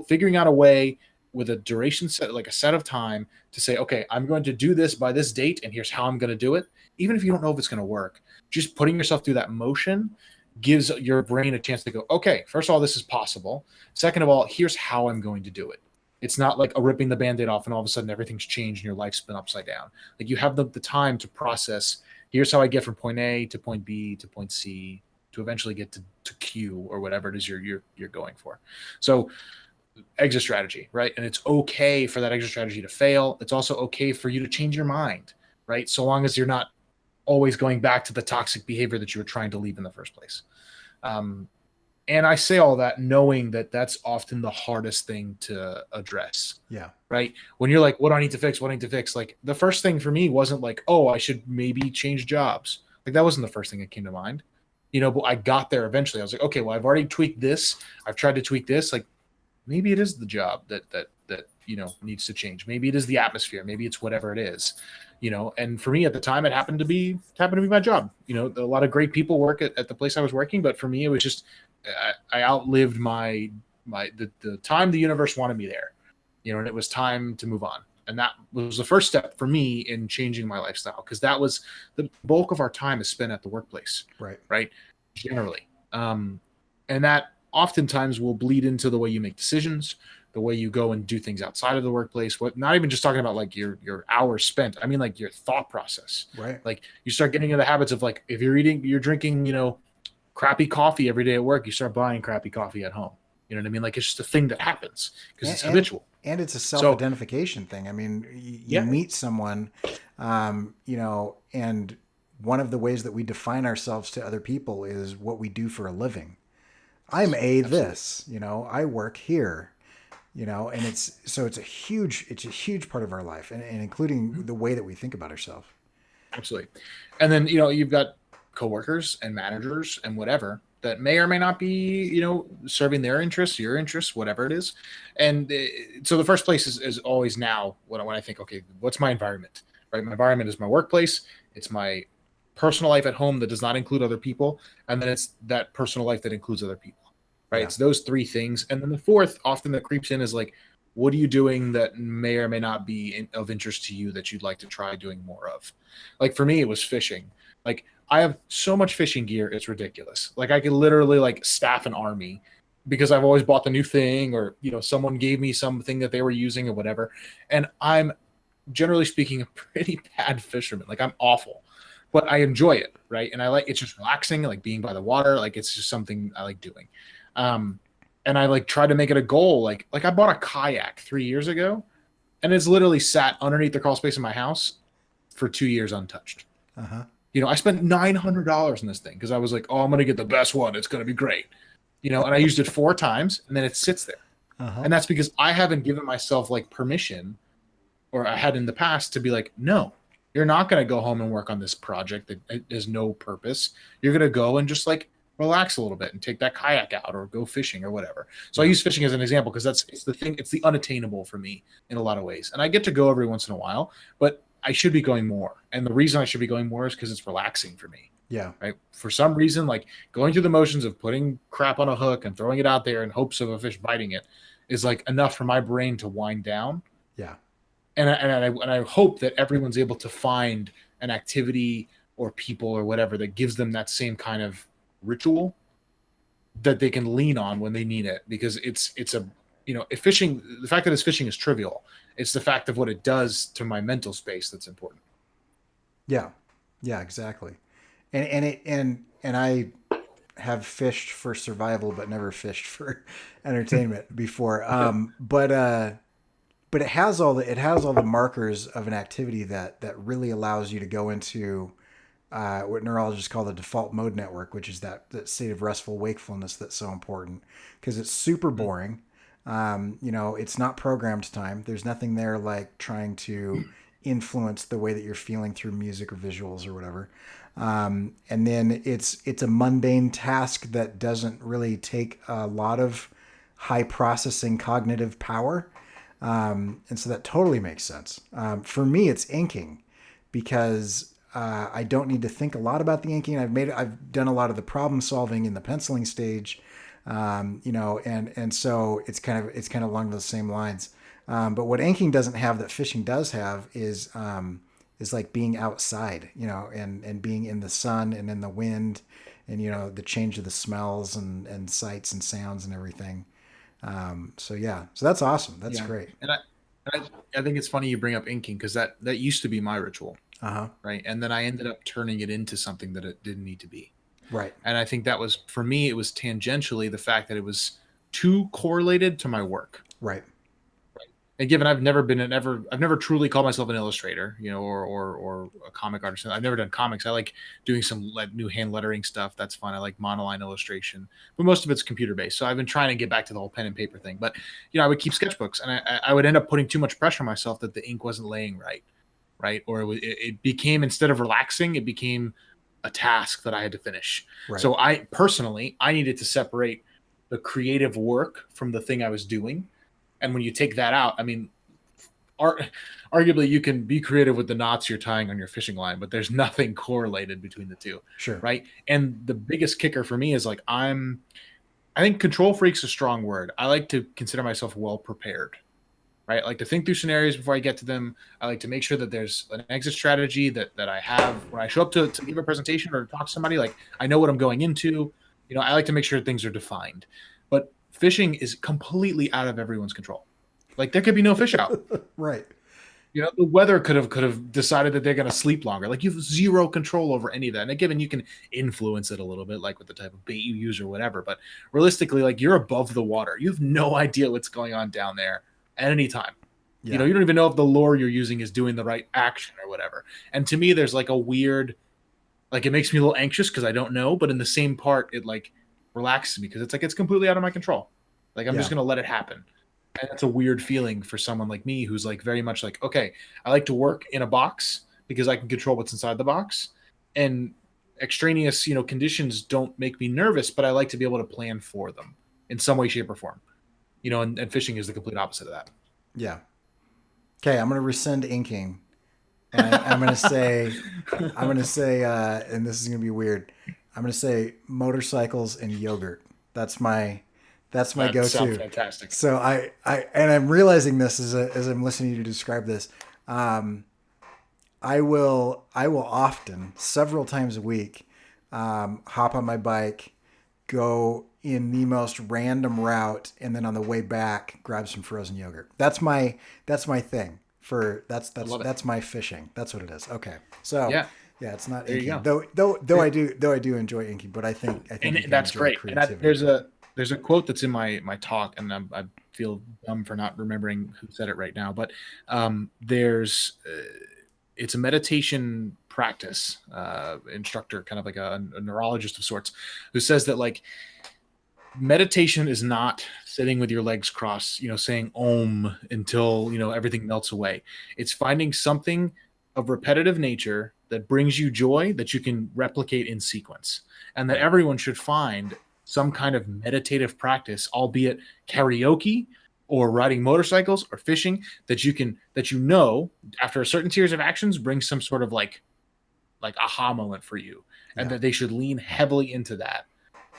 Speaker 3: figuring out a way with a duration set, like a set of time to say, okay, I'm going to do this by this date and here's how I'm going to do it. Even if you don't know if it's going to work, just putting yourself through that motion gives your brain a chance to go, okay, first of all, this is possible. Second of all, here's how I'm going to do it. It's not like a ripping the Band-Aid off and all of a sudden everything's changed and your life's been upside down. Like you have the time to process, here's how I get from point A to point B to point C to eventually get to Q or whatever it is you're going for. So exit strategy, right? And it's okay for that exit strategy to fail. It's also okay for you to change your mind, right? So long as you're not always going back to the toxic behavior that you were trying to leave in the first place. And I say all that knowing that that's often the hardest thing to address.
Speaker 1: Yeah.
Speaker 3: Right. When you're like, what do I need to fix? What do I need to fix? Like the first thing for me wasn't like, oh, I should maybe change jobs. Like that wasn't the first thing that came to mind, but I got there eventually. I was like, okay, well, I've already tweaked this. I've tried to tweak this. Like maybe it is the job that needs to change. Maybe it is the atmosphere. Maybe it's whatever it is. And for me at the time, it happened to be my job. A lot of great people work at the place I was working, but for me, it was just I outlived the time the universe wanted me there, and it was time to move on. And that was the first step for me in changing my lifestyle, because that was the bulk of our time is spent at the workplace, right? Generally, and that oftentimes will bleed into the way you make decisions, the way you go and do things outside of the workplace. Not even just talking about like your hours spent. I mean, like your thought process,
Speaker 1: right?
Speaker 3: Like you start getting into the habits of like, if you're drinking, crappy coffee every day at work, you start buying crappy coffee at home. You know what I mean? Like it's just a thing that happens because it's habitual.
Speaker 1: And it's a self-identification thing. I mean, you meet someone, and one of the ways that we define ourselves to other people is what we do for a living. I'm this, I work here, and it's a huge part of our life, and including the way that we think about ourselves.
Speaker 3: Absolutely. And then, you've got coworkers and managers and whatever that may or may not be, serving their interests, your interests, whatever it is. And so the first place is always now when I think, okay, what's my environment, right? My environment is my workplace. It's my personal life at home that does not include other people. And then it's that personal life that includes other people, right? Yeah. It's those three things. And then the fourth often that creeps in is like, what are you doing that may or may not be of interest to you that you'd like to try doing more of? Like for me, it was fishing. Like I have so much fishing gear, it's ridiculous. Like I could literally like staff an army because I've always bought the new thing, or, someone gave me something that they were using or whatever. And I'm generally speaking a pretty bad fisherman. Like I'm awful, but I enjoy it. Right. And it's just relaxing, like being by the water. Like it's just something I like doing. And I like try to make it a goal. Like I bought a kayak 3 years ago and it's literally sat underneath the crawl space in my house for 2 years untouched.
Speaker 1: Uh-huh.
Speaker 3: I spent $900 in this thing because I was like, oh, I'm going to get the best one. It's going to be great. And I used it 4 times and then it sits there.
Speaker 1: Uh-huh.
Speaker 3: And that's because I haven't given myself like permission, or I had in the past, to be like, no, you're not going to go home and work on this project that has no purpose. You're going to go and just like relax a little bit and take that kayak out or go fishing or whatever. So I use fishing as an example because it's the thing. It's the unattainable for me in a lot of ways. And I get to go every once in a while, but I should be going more. And the reason I should be going more is because it's relaxing for me.
Speaker 1: Yeah.
Speaker 3: Right. For some reason, like going through the motions of putting crap on a hook and throwing it out there in hopes of a fish biting it is like enough for my brain to wind down.
Speaker 1: Yeah.
Speaker 3: And I hope that everyone's able to find an activity or people or whatever that gives them that same kind of ritual that they can lean on when they need it, because it's a, if fishing, the fact that it's fishing is trivial. It's the fact of what it does to my mental space that's important.
Speaker 1: Yeah. Yeah, exactly. And I have fished for survival, but never fished for entertainment before. But it has all the markers of an activity that really allows you to go into what neurologists call the default mode network, which is that state of restful wakefulness that's so important, because it's super boring. It's not programmed time. There's nothing there like trying to influence the way that you're feeling through music or visuals or whatever. And then it's a mundane task that doesn't really take a lot of high processing cognitive power. And so that totally makes sense. For me, it's inking. because I don't need to think a lot about the inking. I've done a lot of the problem solving in the penciling stage, and so it's kind of along those same lines. But what inking doesn't have that fishing does have is like being outside, and being in the sun and in the wind, and the change of the smells and sights and sounds and everything. So yeah, so that's awesome. That's
Speaker 3: Yeah,
Speaker 1: great.
Speaker 3: and I think it's funny you bring up inking because that used to be my ritual,
Speaker 1: Uh huh.
Speaker 3: right? And then I ended up turning it into something that it didn't need to be.
Speaker 1: Right.
Speaker 3: And I think that was for me. It was tangentially the fact that it was too correlated to my work.
Speaker 1: Right.
Speaker 3: And given I've never truly called myself an illustrator, or a comic artist. I've never done comics. I like doing some new hand lettering stuff. That's fun. I like monoline illustration, but most of it's computer based. So I've been trying to get back to the whole pen and paper thing. But I would keep sketchbooks, and I would end up putting too much pressure on myself that the ink wasn't laying right, or it became, instead of relaxing, it became a task that I had to finish.
Speaker 1: Right.
Speaker 3: So I needed to separate the creative work from the thing I was doing. And when you take that out, I mean, arguably you can be creative with the knots you're tying on your fishing line, but there's nothing correlated between the two,
Speaker 1: Sure.
Speaker 3: right? And the biggest kicker for me is like I think control freak's a strong word. I like to consider myself well prepared, right? I like to think through scenarios before I get to them. I like to make sure that there's an exit strategy that I have when I show up to give a presentation or talk to somebody. Like I know what I'm going into. I like to make sure things are defined. But fishing is completely out of everyone's control. Like there could be no fish out.
Speaker 1: Right.
Speaker 3: The weather could have decided that they're going to sleep longer. Like you have zero control over any of that. And given you can influence it a little bit, like with the type of bait you use or whatever. But realistically, like you're above the water. You have no idea what's going on down there at any time.
Speaker 1: Yeah.
Speaker 3: You don't even know if the lure you're using is doing the right action or whatever. And to me, there's like a weird, like it makes me a little anxious because I don't know. But in the same part, it like relaxes me because it's like it's completely out of my control. Like I'm
Speaker 1: Yeah.
Speaker 3: just going to let it happen. And that's a weird feeling for someone like me who's like very much like, okay, I like to work in a box because I can control what's inside the box. And extraneous, conditions don't make me nervous, but I like to be able to plan for them in some way, shape, or form. And fishing is the complete opposite of that.
Speaker 1: Yeah. Okay, I'm gonna rescind inking, and I'm gonna say, and this is gonna be weird. I'm gonna say motorcycles and yogurt. That's my
Speaker 3: That sounds
Speaker 1: go-to.
Speaker 3: fantastic.
Speaker 1: So and I'm realizing this as I'm listening to you describe this. Um, I will often, several times a week, hop on my bike, go in the most random route, and then on the way back grab some frozen yogurt. That's my thing. For that's
Speaker 3: I
Speaker 1: that's
Speaker 3: love it.
Speaker 1: that's my fishing. That's what it is. Okay. So
Speaker 3: Yeah,
Speaker 1: yeah, it's not
Speaker 3: there you
Speaker 1: inking.
Speaker 3: go.
Speaker 1: Though I do enjoy inking, but I think
Speaker 3: And
Speaker 1: you can
Speaker 3: that's
Speaker 1: enjoy
Speaker 3: great. And
Speaker 1: creativity
Speaker 3: there's
Speaker 1: too.
Speaker 3: a quote that's in my talk, and I feel dumb for not remembering who said it right now. But there's it's a meditation practice instructor, kind of like a neurologist of sorts, who says that like meditation is not sitting with your legs crossed, saying om until everything melts away. It's finding something of repetitive nature that brings you joy that you can replicate in sequence, and that
Speaker 1: Right.
Speaker 3: everyone should find some kind of meditative practice, albeit karaoke or riding motorcycles or fishing, that after a certain series of actions brings some sort of like aha moment for you, and
Speaker 1: Yeah.
Speaker 3: that they should lean heavily into that,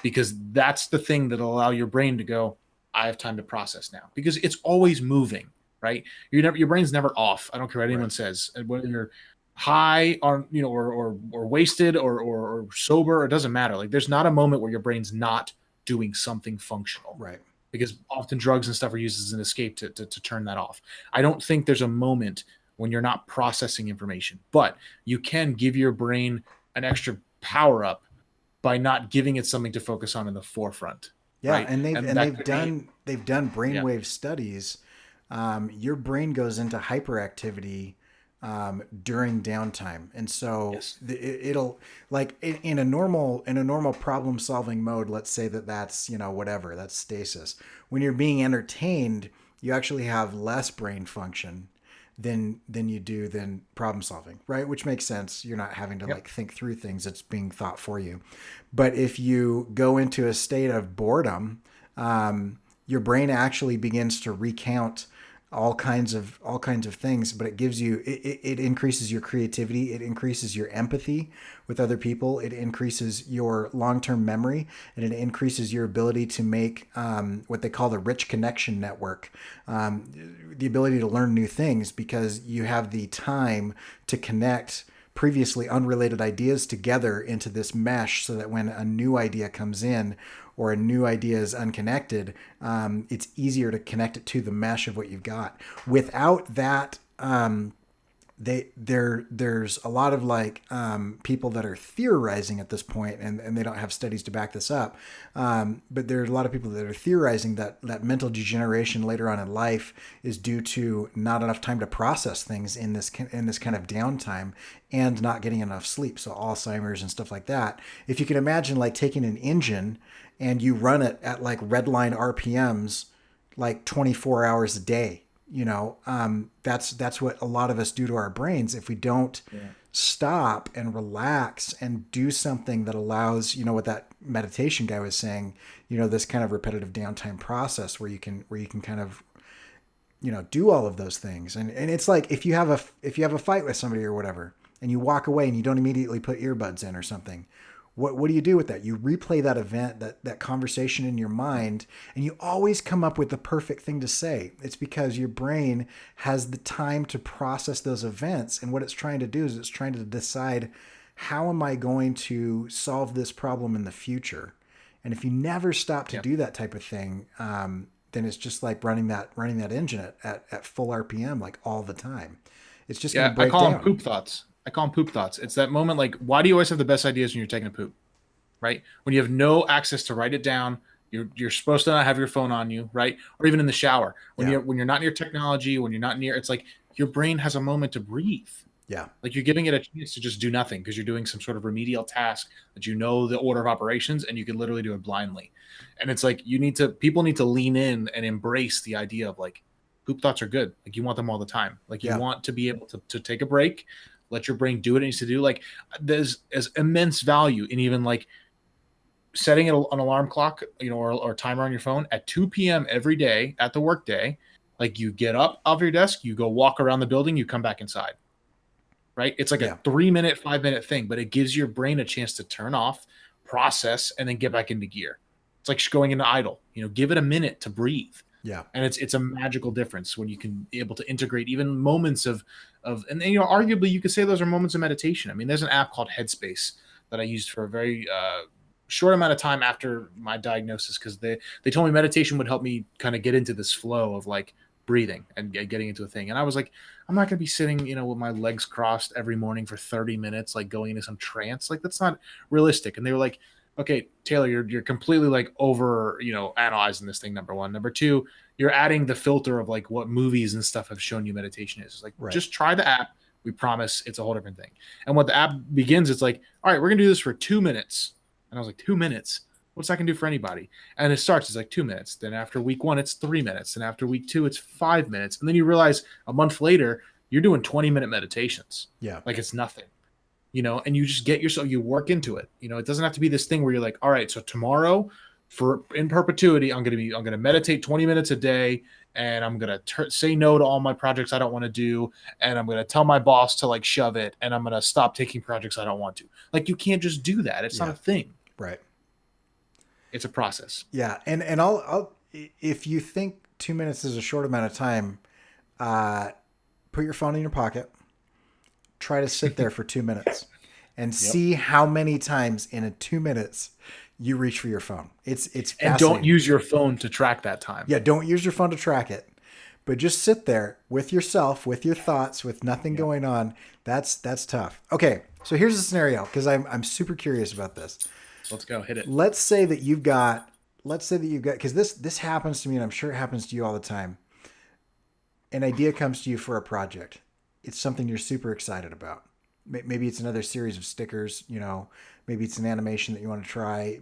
Speaker 3: because that's the thing that'll allow your brain to go, I have time to process now, because it's always moving, right? Your brain's never off. I don't care what
Speaker 1: Right.
Speaker 3: anyone says. And whether you're high on, or wasted or sober, it doesn't matter. Like there's not a moment where your brain's not doing something functional,
Speaker 1: Right.
Speaker 3: because often drugs and stuff are used as an escape to turn that off. I don't think there's a moment when you're not processing information, but you can give your brain an extra power up by not giving it something to focus on in the forefront,
Speaker 1: Yeah,
Speaker 3: right?
Speaker 1: and they've
Speaker 3: And
Speaker 1: and
Speaker 3: that
Speaker 1: they've
Speaker 3: could be,
Speaker 1: done they've done
Speaker 3: yeah,
Speaker 1: brainwave studies. Your brain goes into hyperactivity during downtime, and so
Speaker 3: yes,
Speaker 1: it'll like in a normal problem solving mode. Let's say that's whatever, that's stasis. When you're being entertained, you actually have less brain function than you do than problem solving, right? Which makes sense. You're not having to
Speaker 3: yep,
Speaker 1: like think through things; it's being thought for you. But if you go into a state of boredom, your brain actually begins to recount all kinds of things, but it gives you it increases your creativity, it increases your empathy with other people, it increases your long-term memory, and it increases your ability to make what they call the rich connection network, the ability to learn new things because you have the time to connect previously unrelated ideas together into this mesh so that when a new idea comes in or a new idea is unconnected, it's easier to connect it to the mesh of what you've got. Without that, there's a lot of people that are theorizing at this point, and they don't have studies to back this up. But there are a lot of people that are theorizing that mental degeneration later on in life is due to not enough time to process things in this kind of downtime and not getting enough sleep. So Alzheimer's and stuff like that. If you can imagine like taking an engine and you run it at like redline RPMs, like 24 hours a day, that's what a lot of us do to our brains if we don't stop and relax and do something that allows, what that meditation guy was saying, this kind of repetitive downtime process where you can kind of, do all of those things. And it's like if you have a fight with somebody or whatever and you walk away and you don't immediately put earbuds in or something, what do you do with that? You replay that event, that conversation in your mind, and you always come up with the perfect thing to say. It's because your brain has the time to process those events. And what it's trying to do is it's trying to decide, how am I going to solve this problem in the future? And if you never stop to do that type of thing, then it's just like running that engine at full RPM, like all the time. It's just going to break down.
Speaker 3: I call them poop thoughts. It's that moment, like, why do you always have the best ideas when you're taking a poop, right? When you have no access to write it down, you're supposed to not have your phone on you, right? Or even in the shower. When you're not near technology, when you're not near, it's like your brain has a moment to breathe.
Speaker 1: Yeah.
Speaker 3: Like you're giving it a chance to just do nothing because you're doing some sort of remedial task that the order of operations, and you can literally do it blindly. And it's like people need to lean in and embrace the idea of like, poop thoughts are good. Like you want them all the time. Like you want to be able to take a break, let your brain do what it needs to do. Like there's immense value in even like setting an alarm clock, or timer on your phone at 2 p.m. every day at the work day. Like you get up off your desk, you go walk around the building, you come back inside. Right? It's like a 3-minute, 5-minute thing, but it gives your brain a chance to turn off, process, and then get back into gear. It's like going into idle. Give it a minute to breathe.
Speaker 1: Yeah.
Speaker 3: And it's a magical difference when you can be able to integrate even moments of and arguably you could say those are moments of meditation. I mean, there's an app called Headspace that I used for a very short amount of time after my diagnosis because they told me meditation would help me kind of get into this flow of like breathing and getting into a thing. And I was like, I'm not going to be sitting, with my legs crossed every morning for 30 minutes, like going into some trance. Like that's not realistic. And they were like, okay, Taylor, you're completely like over, analyzing this thing. Number one. Number two, you're adding the filter of like what movies and stuff have shown you meditation is. It's like, just try the app. We promise it's a whole different thing. And what the app begins, it's like, all right, we're going to do this for 2 minutes. And I was like, 2 minutes? What's that going to do for anybody? And it starts, it's like 2 minutes. Then after week 1, it's 3 minutes. And after week 2, it's 5 minutes. And then you realize a month later, you're doing 20-minute meditations.
Speaker 1: Yeah.
Speaker 3: Like it's nothing. And you just get yourself, you work into it. It doesn't have to be this thing where you're like, all right, so tomorrow in perpetuity, I'm going to meditate 20 minutes a day, and I'm going to say no to all my projects I don't want to do. And I'm going to tell my boss to like shove it. And I'm going to stop taking projects I don't want to. Like you can't just do that. It's not a thing.
Speaker 1: Right.
Speaker 3: It's a process.
Speaker 1: Yeah. And I'll, if you think 2 minutes is a short amount of time, put your phone in your pocket, try to sit there for 2 minutes and see how many times in 2 minutes you reach for your phone. It's fascinating.
Speaker 3: And don't use your phone to track that time.
Speaker 1: Yeah. Don't use your phone to track it, but just sit there with yourself, with your thoughts, with nothing going on. That's tough. Okay. So here's the scenario. Cause I'm super curious about this.
Speaker 3: Let's go hit it.
Speaker 1: Let's say that you've got, cause this happens to me and I'm sure it happens to you all the time. An idea comes to you for a project. It's something you're super excited about. Maybe it's another series of stickers, maybe it's an animation that you want to try,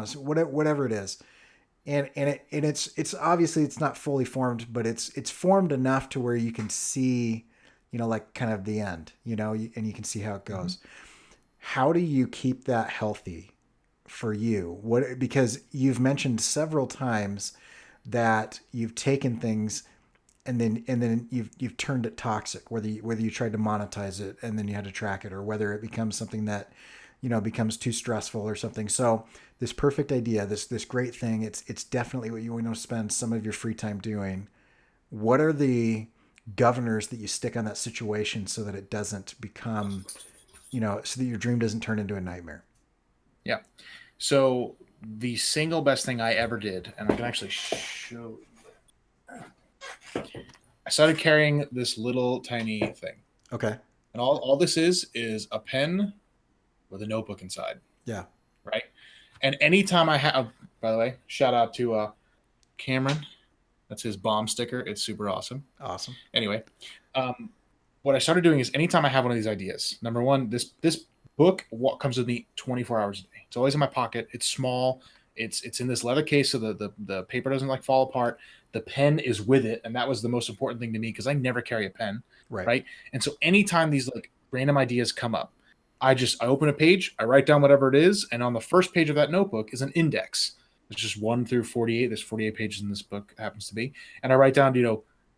Speaker 1: so whatever it is. And it's obviously it's not fully formed, but it's formed enough to where you can see, like kind of the end, and you can see how it goes. Mm-hmm. How do you keep that healthy for you? Because you've mentioned several times that you've taken things and then you've turned it toxic, whether you tried to monetize it and then you had to track it, or whether it becomes something that becomes too stressful or something. So this perfect idea, this great thing, it's definitely what you want to spend some of your free time doing. What are the governors that you stick on that situation so that it doesn't become, so that your dream doesn't turn into a nightmare?
Speaker 3: Yeah. So the single best thing I ever did, and I can actually show. I started carrying this little tiny thing,
Speaker 1: Okay.
Speaker 3: and all this is a pen with a notebook inside,
Speaker 1: Yeah.
Speaker 3: right? And anytime I have, by the way, shout out to Cameron. That's his bomb sticker. It's super awesome.
Speaker 1: Awesome.
Speaker 3: Anyway, um, what I started doing is anytime I have one of these ideas, number one, this book comes with me 24 hours a day. It's always in my pocket. It's small. It's in this leather case so the paper doesn't like fall apart. The pen is with it, and that was the most important thing to me because I never carry a pen,
Speaker 1: Right.
Speaker 3: right? And so anytime these like random ideas come up, I open a page, I write down whatever it is, and on the first page of that notebook is an index. It's just 1 through 48. There's 48 pages in this book, happens to be, and I write down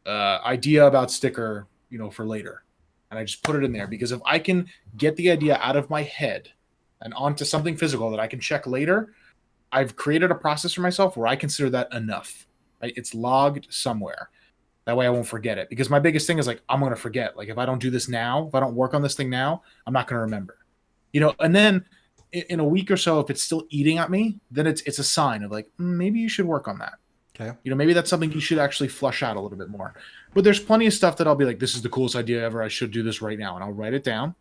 Speaker 3: idea about sticker for later, and I just put it in there because if I can get the idea out of my head and onto something physical that I can check later, I've created a process for myself where I consider that enough. Right? It's logged somewhere. That way I won't forget it. Because my biggest thing is like, I'm going to forget. Like if I don't do this now, if I don't work on this thing now, I'm not going to remember. And then in a week or so, if it's still eating at me, then it's a sign of like, maybe you should work on that.
Speaker 1: Okay.
Speaker 3: Maybe that's something you should actually flush out a little bit more. But there's plenty of stuff that I'll be like, this is the coolest idea ever. I should do this right now. And I'll write it down.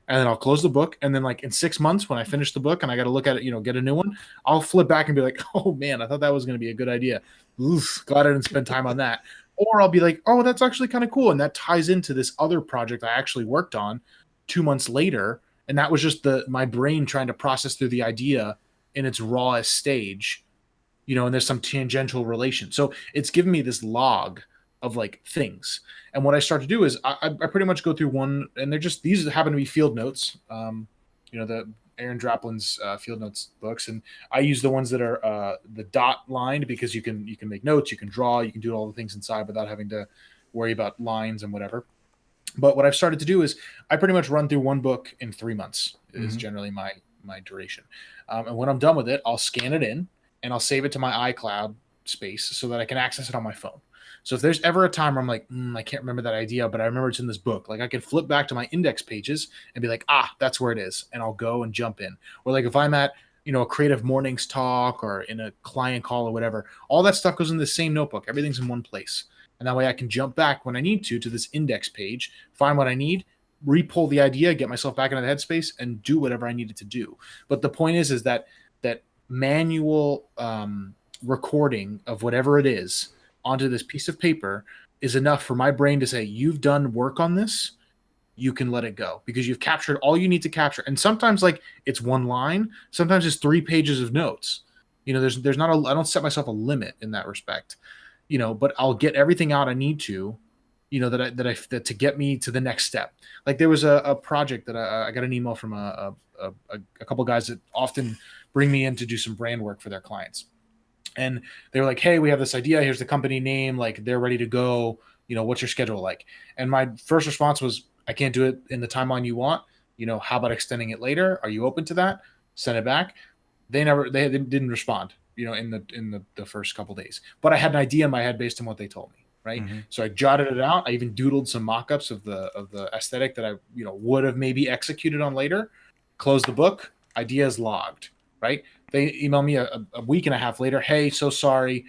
Speaker 3: And then I'll close the book. And then like in 6 months, when I finish the book and I got to look at it, get a new one, I'll flip back and be like, oh man, I thought that was going to be a good idea. Oof, glad I didn't spend time on that. Or I'll be like, oh, that's actually kind of cool. And that ties into this other project I actually worked on 2 months later. And that was just my brain trying to process through the idea in its rawest stage, and there's some tangential relation. So it's given me this log of like things. And what I start to do is I pretty much go through one, and these happen to be field notes. The Aaron Draplin's field notes books, and I use the ones that are the dot lined because you can make notes, you can draw, you can do all the things inside without having to worry about lines and whatever. But what I've started to do is I pretty much run through one book in 3 months is generally my duration. And when I'm done with it, I'll scan it in and I'll save it to my iCloud space so that I can access it on my phone. So if there's ever a time where I'm like, I can't remember that idea, but I remember it's in this book, like I can flip back to my index pages and be like, that's where it is. And I'll go and jump in. Or like if I'm at, a creative mornings talk or in a client call or whatever, all that stuff goes in the same notebook. Everything's in one place. And that way I can jump back when I need to this index page, find what I need, re-pull the idea, get myself back into the headspace and do whatever I needed to do. But the point is that manual recording of whatever it is onto this piece of paper is enough for my brain to say, you've done work on this, you can let it go because you've captured all you need to capture. And sometimes like it's one line, sometimes it's 3 pages of notes. There's not I don't set myself a limit in that respect, but I'll get everything out I need to, that to get me to the next step. Like there was a project that I got an email from a couple guys that often bring me in to do some brand work for their clients. And they were like, hey, we have this idea. Here's the company name. Like they're ready to go. What's your schedule like? And my first response was, I can't do it in the timeline you want. How about extending it later? Are you open to that? Send it back. They didn't respond, in the first couple days, but I had an idea in my head based on what they told me. Right. Mm-hmm. So I jotted it out. I even doodled some mock-ups of the aesthetic that I, would have maybe executed on later, closed the book, ideas logged, right? They emailed me a week and a half later. Hey, so sorry.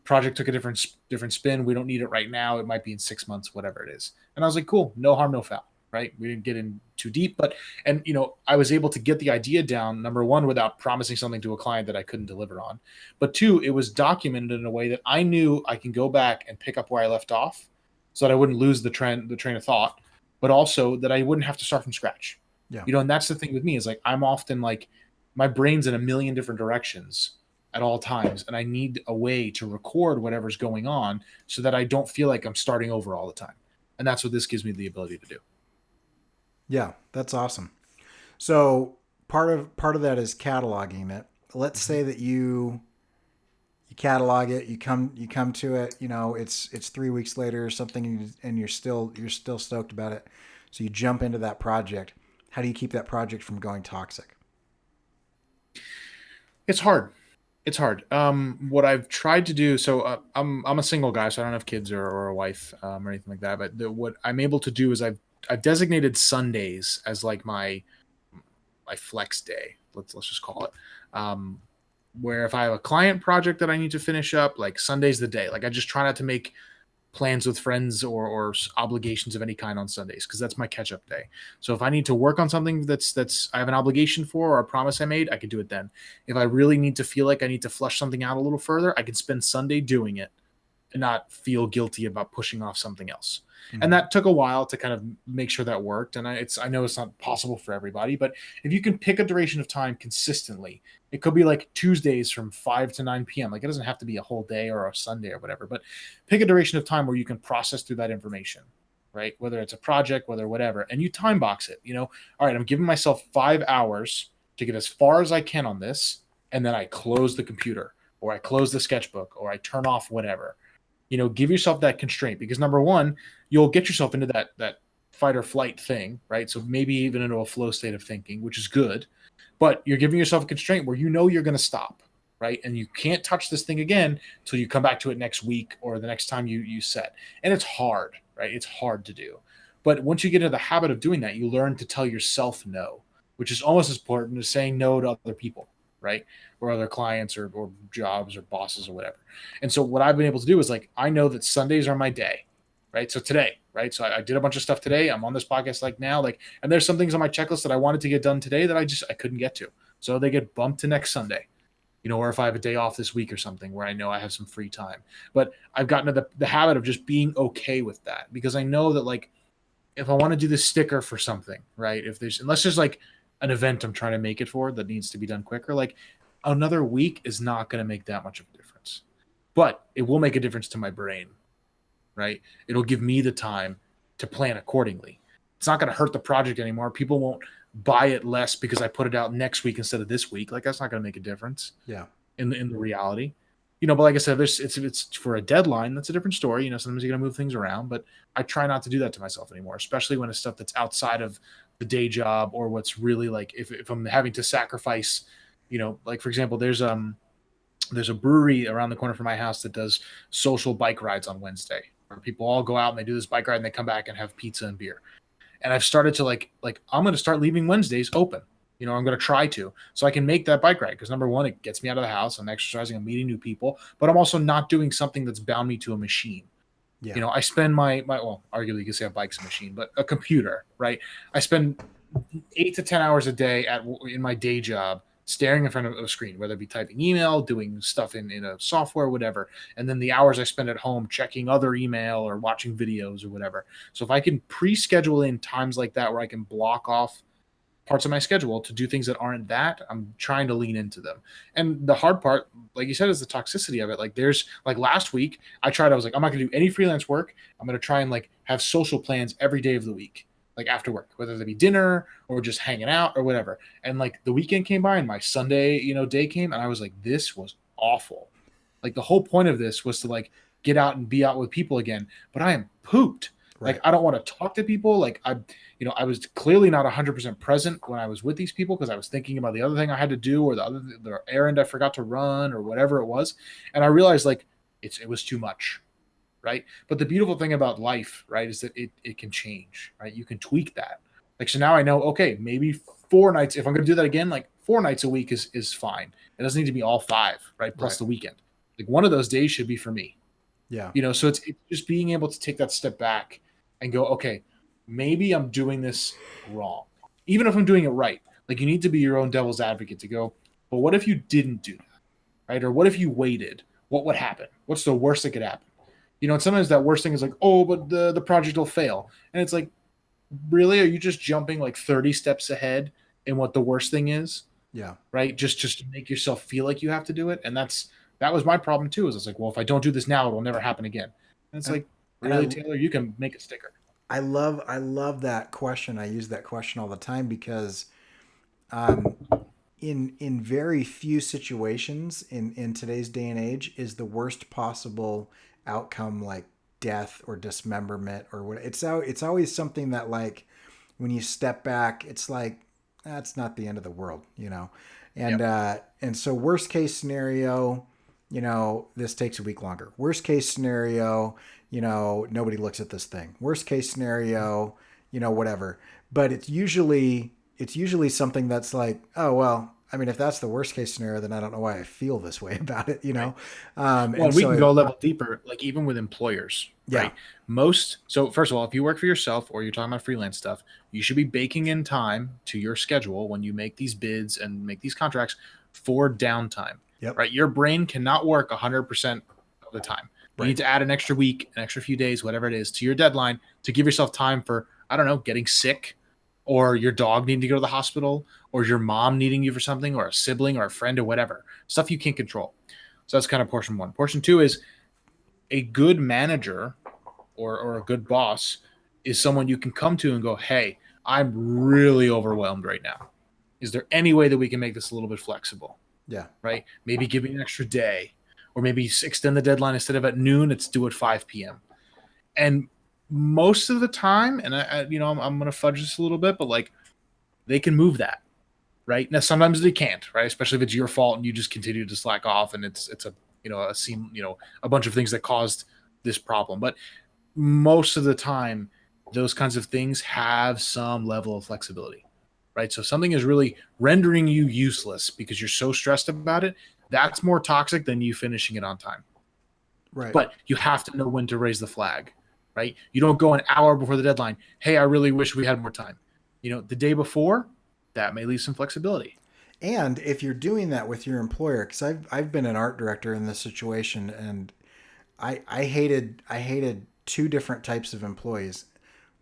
Speaker 3: Project took a different spin. We don't need it right now. It might be in 6 months, whatever it is. And I was like, cool, no harm, no foul. Right. We didn't get in too deep, and I was able to get the idea down, number one, without promising something to a client that I couldn't deliver on. But 2, it was documented in a way that I knew I can go back and pick up where I left off so that I wouldn't lose the train of thought, but also that I wouldn't have to start from scratch.
Speaker 1: Yeah.
Speaker 3: And that's the thing with me is like, I'm often like, my brain's in a million different directions at all times. And I need a way to record whatever's going on so that I don't feel like I'm starting over all the time. And that's what this gives me the ability to do.
Speaker 1: Yeah, that's awesome. So part of that is cataloging it. Let's say that you you catalog it, you come to it, it's 3 weeks later or something, and you're still stoked about it. So you jump into that project. How do you keep that project from going toxic?
Speaker 3: It's hard. It's hard. What I've tried to do, so I'm a single guy, so I don't have kids or a wife or anything like that. But what I'm able to do is I've designated Sundays as like my flex day. Let's just call it. Um, where if I have a client project that I need to finish up, like Sunday's the day. Like I just try not to make plans with friends or obligations of any kind on Sundays because that's my catch up day. So if I need to work on something that's I have an obligation for or a promise I made, I can do it then. If I really need to feel like I need to flush something out a little further, I can spend Sunday doing it and not feel guilty about pushing off something else. And
Speaker 1: Mm-hmm.
Speaker 3: that took a while to kind of make sure that worked. And I know it's not possible for everybody, but if you can pick a duration of time consistently, it could be like Tuesdays from 5 to 9 p.m. Like it doesn't have to be a whole day or a Sunday or whatever, but pick a duration of time where you can process through that information, right? Whether it's a project, whether whatever, and you time box it, all right, I'm giving myself 5 hours to get as far as I can on this. And then I close the computer or I close the sketchbook or I turn off whatever. Give yourself that constraint because number one, you'll get yourself into that fight or flight thing, right? So maybe even into a flow state of thinking, which is good, but you're giving yourself a constraint where you're going to stop, right? And you can't touch this thing again until you come back to it next week or the next time you set. And it's hard, right? It's hard to do. But once you get into the habit of doing that, you learn to tell yourself no, which is almost as important as saying no to other people, right? Or other clients or jobs or bosses or whatever. And so what I've been able to do is like, I know that Sundays are my day, right? So today, right? So I did a bunch of stuff today. I'm on this podcast like now, like, and there's some things on my checklist that I wanted to get done today that I couldn't get to. So they get bumped to next Sunday, or if I have a day off this week or something where I know I have some free time. But I've gotten to the habit of just being okay with that because I know that like, if I want to do this sticker for something, right? Unless there's like an event I'm trying to make it for that needs to be done quicker, like another week is not going to make that much of a difference. But it will make a difference to my brain, right? It'll give me the time to plan accordingly. It's not going to hurt the project anymore. People won't buy it less because I put it out next week instead of this week. Like that's not going to make a difference
Speaker 1: Yeah.
Speaker 3: in the reality. But like I said, it's for a deadline. That's a different story. Sometimes you're going to move things around, but I try not to do that to myself anymore, especially when it's stuff that's outside of the day job or what's really like if I'm having to sacrifice, like for example, there's a brewery around the corner from my house that does social bike rides on Wednesday where people all go out and they do this bike ride and they come back and have pizza and beer. And I've started to like I'm going to start leaving Wednesdays open. I'm going to try to, so I can make that bike ride. Because number one, it gets me out of the house. I'm exercising, I'm meeting new people, but I'm also not doing something that's bound me to a machine.
Speaker 1: Yeah.
Speaker 3: I spend well, arguably you could say a bike's a machine, but a computer, right? I spend 8 to 10 hours a day in my day job staring in front of a screen, whether it be typing email, doing stuff in a software, whatever. And then the hours I spend at home checking other email or watching videos or whatever. So if I can pre-schedule in times like that where I can block off parts of my schedule to do things that aren't that, I'm trying to lean into them. And the hard part, like you said, is the toxicity of it. Like there's like last week I was like, I'm not gonna do any freelance work. I'm gonna try and like have social plans every day of the week, like after work, whether it be dinner or just hanging out or whatever. And like the weekend came by and my Sunday, day came and I was like, this was awful. Like the whole point of this was to like get out and be out with people again, but I am pooped.
Speaker 1: Right.
Speaker 3: Like I don't want to talk to people. Like I was clearly not 100% present when I was with these people because I was thinking about the other thing I had to do or the errand I forgot to run or whatever it was. And I realized like it was too much, right? But the beautiful thing about life, right, is that it can change, right? You can tweak that. Like so now I know, okay, maybe 4 nights. If I'm going to do that again, like 4 nights a week is fine. It doesn't need to be all 5, right? Plus the weekend. Like one of those days should be for me.
Speaker 1: Yeah.
Speaker 3: So it's just being able to take that step back and go, okay, maybe I'm doing this wrong. Even if I'm doing it right, like you need to be your own devil's advocate to go, but what if you didn't do that, right? Or what if you waited? What would happen? What's the worst that could happen? And sometimes that worst thing is like, oh, but the project will fail. And it's like, really? Are you just jumping like 30 steps ahead in what the worst thing is?
Speaker 1: Yeah.
Speaker 3: Right? Just to make yourself feel like you have to do it. And that was my problem too, is it's like, well, if I don't do this now, it'll never happen again. And it's like, really, Taylor, you can make a sticker.
Speaker 1: I love that question. I use that question all the time because, um, in very few situations in today's day and age is the worst possible outcome like death or dismemberment or what. It's always something that, like, when you step back, it's like that's not the end of the world, you know. And
Speaker 3: Yep.
Speaker 1: and so worst case scenario, you know, this takes a week longer. Worst case scenario, you know, nobody looks at this thing. Worst case scenario, you know, whatever. But it's usually something that's like, oh well, I mean, if that's the worst case scenario, then I don't know why I feel this way about it, you
Speaker 3: Right.
Speaker 1: know.
Speaker 3: Well,
Speaker 1: And
Speaker 3: and we can
Speaker 1: so
Speaker 3: go a level deeper, like even with employers,
Speaker 1: yeah,
Speaker 3: right? So first of all, if you work for yourself or you're talking about freelance stuff, you should be baking in time to your schedule when you make these bids and make these contracts for downtime,
Speaker 1: yep,
Speaker 3: right? Your brain cannot work 100% of the time. You
Speaker 1: right,
Speaker 3: need to add an extra week, an extra few days, whatever it is, to your deadline to give yourself time for, I don't know, getting sick, or your dog needing to go to the hospital, or your mom needing you for something, or a sibling or a friend or whatever. Stuff you can't control. So that's kind of portion one. Portion two is a good manager or a good boss is someone you can come to and go, hey, I'm really overwhelmed right now. Is there any way that we can make this a little bit flexible?
Speaker 1: yeah,
Speaker 3: Right? Maybe give me an extra day, or maybe extend the deadline instead of at noon, it's due at 5 p.m. And most of the time, and I'm going to fudge this a little bit, but like they can move that. Right now, sometimes they can't. Right, especially if it's your fault and you just continue to slack off, and it's a a scene, a bunch of things that caused this problem. But most of the time, those kinds of things have some level of flexibility, right? So if something is really rendering you useless because you're so stressed about it, that's more toxic than you finishing it on time.
Speaker 1: right.
Speaker 3: But you have to know when to raise the flag, right? You don't go an hour before the deadline. Hey, I really wish we had more time. The day before, that may leave some flexibility.
Speaker 1: And if you're doing that with your employer, because I've been an art director in this situation, and I hated two different types of employees.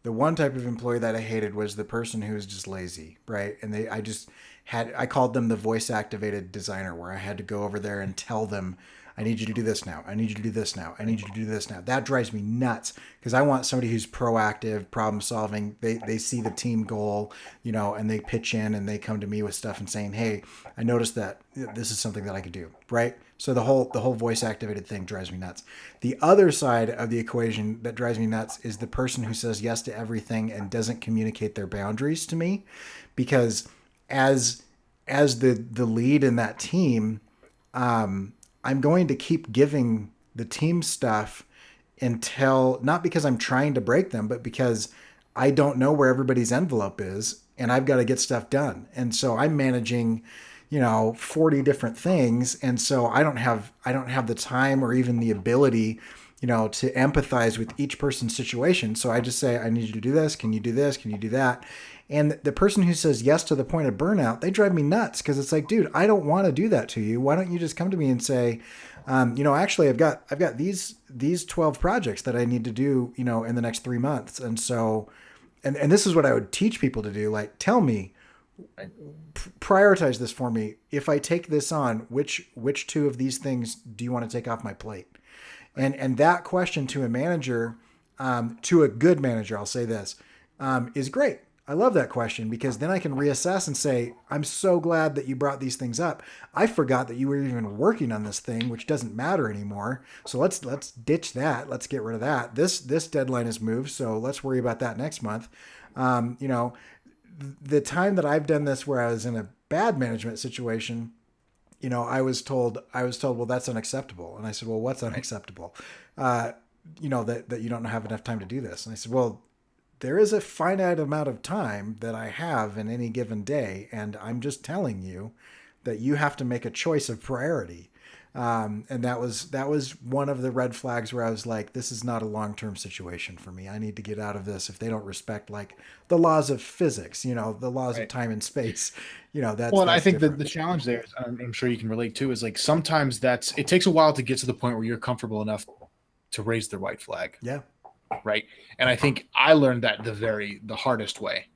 Speaker 1: The one type of employee that I hated was the person who was just lazy, right? And I called them the voice activated designer, where I had to go over there and tell them, I need you to do this now. I need you to do this now. I need you to do this now. That drives me nuts because I want somebody who's proactive, problem solving. They see the team goal, you know, and they pitch in and they come to me with stuff and saying, hey, I noticed that this is something that I could do, right? So the whole voice activated thing drives me nuts. The other side of the equation that drives me nuts is the person who says yes to everything and doesn't communicate their boundaries to me, because as the lead in that team, I'm going to keep giving the team stuff until, not because I'm trying to break them, but because I don't know where everybody's envelope is and I've got to get stuff done. And so I'm managing, 40 different things. And so I don't have the time or even the ability, to empathize with each person's situation. So I just say, I need you to do this. Can you do this? Can you do that? And the person who says yes to the point of burnout, they drive me nuts, because it's like, dude, I don't want to do that to you. Why don't you just come to me and say, actually, I've got these 12 projects that I need to do, in the next 3 months. And so, and this is what I would teach people to do. Like, tell me, prioritize this for me. If I take this on, which two of these things do you want to take off my plate? And that question to a manager, to a good manager, I'll say this, is great. I love that question, because then I can reassess and say, I'm so glad that you brought these things up. I forgot that you were even working on this thing, which doesn't matter anymore. So let's ditch that. Let's get rid of that. This deadline is moved, so let's worry about that next month. Um, you know, the time that I've done this where I was in a bad management situation, I was told, well, that's unacceptable. And I said, well, what's unacceptable? That you don't have enough time to do this. And I said, well, there is a finite amount of time that I have in any given day. And I'm just telling you that you have to make a choice of priority. And that was one of the red flags where I was like, this is not a long-term situation for me. I need to get out of this. If they don't respect, like, the laws of physics, the laws of
Speaker 3: Right.
Speaker 1: time and space,
Speaker 3: Well, and I
Speaker 1: that's
Speaker 3: think that
Speaker 1: different.
Speaker 3: the challenge there, I'm sure you can relate to, is like sometimes it takes a while to get to the point where you're comfortable enough to raise the white flag,
Speaker 1: Yeah.
Speaker 3: right? And I think I learned that the hardest way,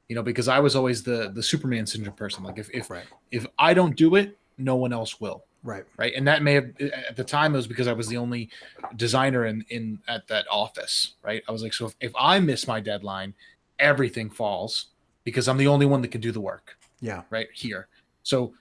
Speaker 3: because I was always the Superman syndrome person. Like if
Speaker 1: Right.
Speaker 3: if I don't do it, no one else will,
Speaker 1: Right.
Speaker 3: right? And that may have, at the time, it was because I was the only designer in at that office, right? I was like, so if I miss my deadline, everything falls because I'm the only one that can do the work
Speaker 1: Yeah.
Speaker 3: right here. So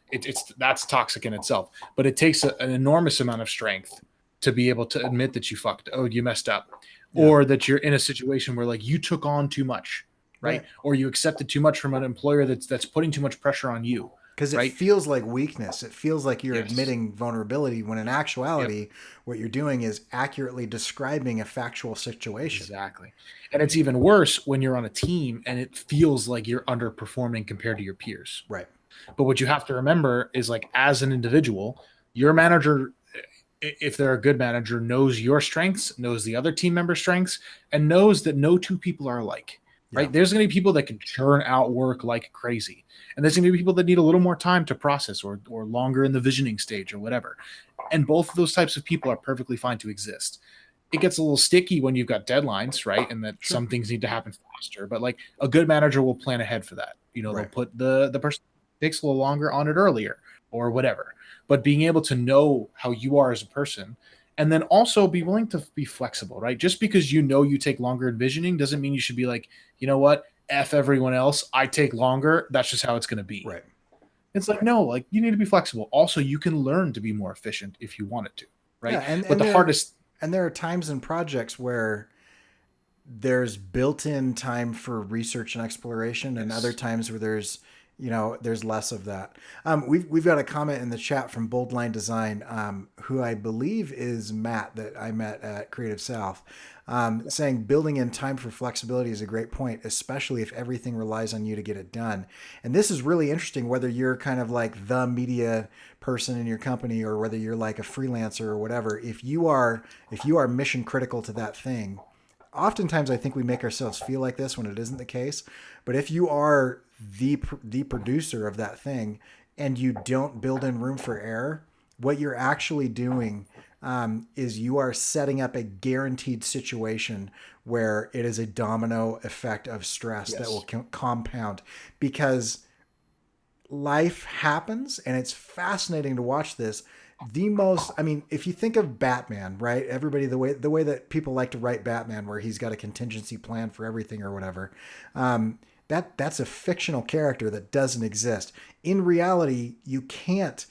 Speaker 3: that's toxic in itself. But it takes an enormous amount of strength to be able to admit that you messed up,
Speaker 1: Yeah.
Speaker 3: or that you're in a situation where like you took on too much, right? Or you accepted too much from an employer that's putting too much pressure on you,
Speaker 1: Because it
Speaker 3: right?
Speaker 1: feels like weakness. It feels like you're
Speaker 3: Yes.
Speaker 1: admitting vulnerability when in
Speaker 3: Yep.
Speaker 1: actuality, what you're doing is accurately describing a factual situation.
Speaker 3: Exactly. And it's even worse when you're on a team and it feels like you're underperforming compared to your peers.
Speaker 1: Right.
Speaker 3: But what you have to remember is like as an individual, your manager, if they're a good manager, knows your strengths, knows the other team member's strengths, and knows that no two people are alike.
Speaker 1: Yeah.
Speaker 3: Right? There's going to be people that can churn out work like crazy, and there's going to be people that need a little more time to process, or longer in the visioning stage or whatever. And both of those types of people are perfectly fine to exist. It gets a little sticky when you've got deadlines, right? And that
Speaker 1: Sure.
Speaker 3: some things need to happen faster. But like a good manager will plan ahead for that. They'll
Speaker 1: Right.
Speaker 3: put the person who takes a little longer on it earlier or whatever. But being able to know how you are as a person, and then also be willing to be flexible, right? Just because you take longer envisioning doesn't mean you should be like, you know what, F everyone else, I take longer, that's just how it's going to be.
Speaker 1: Right.
Speaker 3: It's like, no, like you need to be flexible. Also, you can learn to be more efficient if you wanted to,
Speaker 1: Yeah.
Speaker 3: right?
Speaker 1: And,
Speaker 3: But
Speaker 1: and
Speaker 3: the
Speaker 1: there
Speaker 3: hardest,
Speaker 1: and there are times in projects where there's built-in time for research and exploration, and other
Speaker 3: yes.
Speaker 1: times where there's less of that. We've got a comment in the chat from Bold Line Design, who I believe is Matt that I met at Creative South, saying building in time for flexibility is a great point, especially if everything relies on you to get it done. And this is really interesting, whether you're kind of like the media person in your company or whether you're like a freelancer or whatever. If you are mission critical to that thing, oftentimes I think we make ourselves feel like this when it isn't the case. But if you are the producer of that thing and you don't build in room for error, what you're actually doing is you are setting up a guaranteed situation where it is a domino effect of stress that will
Speaker 3: Yes.
Speaker 1: compound, because life happens, and it's fascinating to watch this. If you think of Batman, right? Everybody, the way that people like to write Batman, where he's got a contingency plan for everything or whatever, that's a fictional character that doesn't exist. In reality, you can't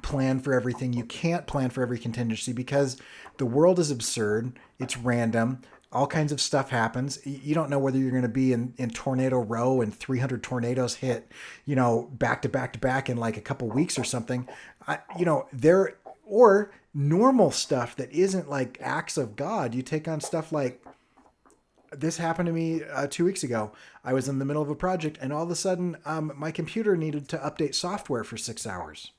Speaker 1: plan for everything. You can't plan for every contingency because the world is absurd. It's random. All kinds of stuff happens. You don't know whether you're going to be in tornado row and 300 tornadoes hit, back to back to back in like a couple weeks or something. There, or normal stuff that isn't like acts of God. You take on stuff like this happened to me 2 weeks ago. I was in the middle of a project, and all of a sudden, my computer needed to update software for 6 hours.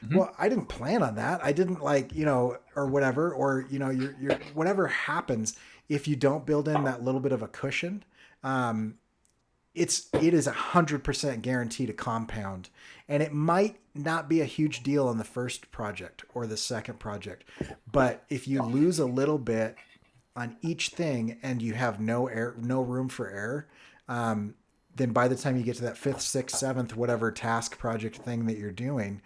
Speaker 3: Mm-hmm.
Speaker 1: Well, I didn't plan on that. I didn't or whatever, or your whatever happens. If you don't build in that little bit of a cushion, it is 100% guaranteed to compound, and it might not be a huge deal on the first project or the second project, but if you lose a little bit on each thing and you have no room for error, then by the time you get to that fifth, sixth, seventh, whatever task project thing that you're doing,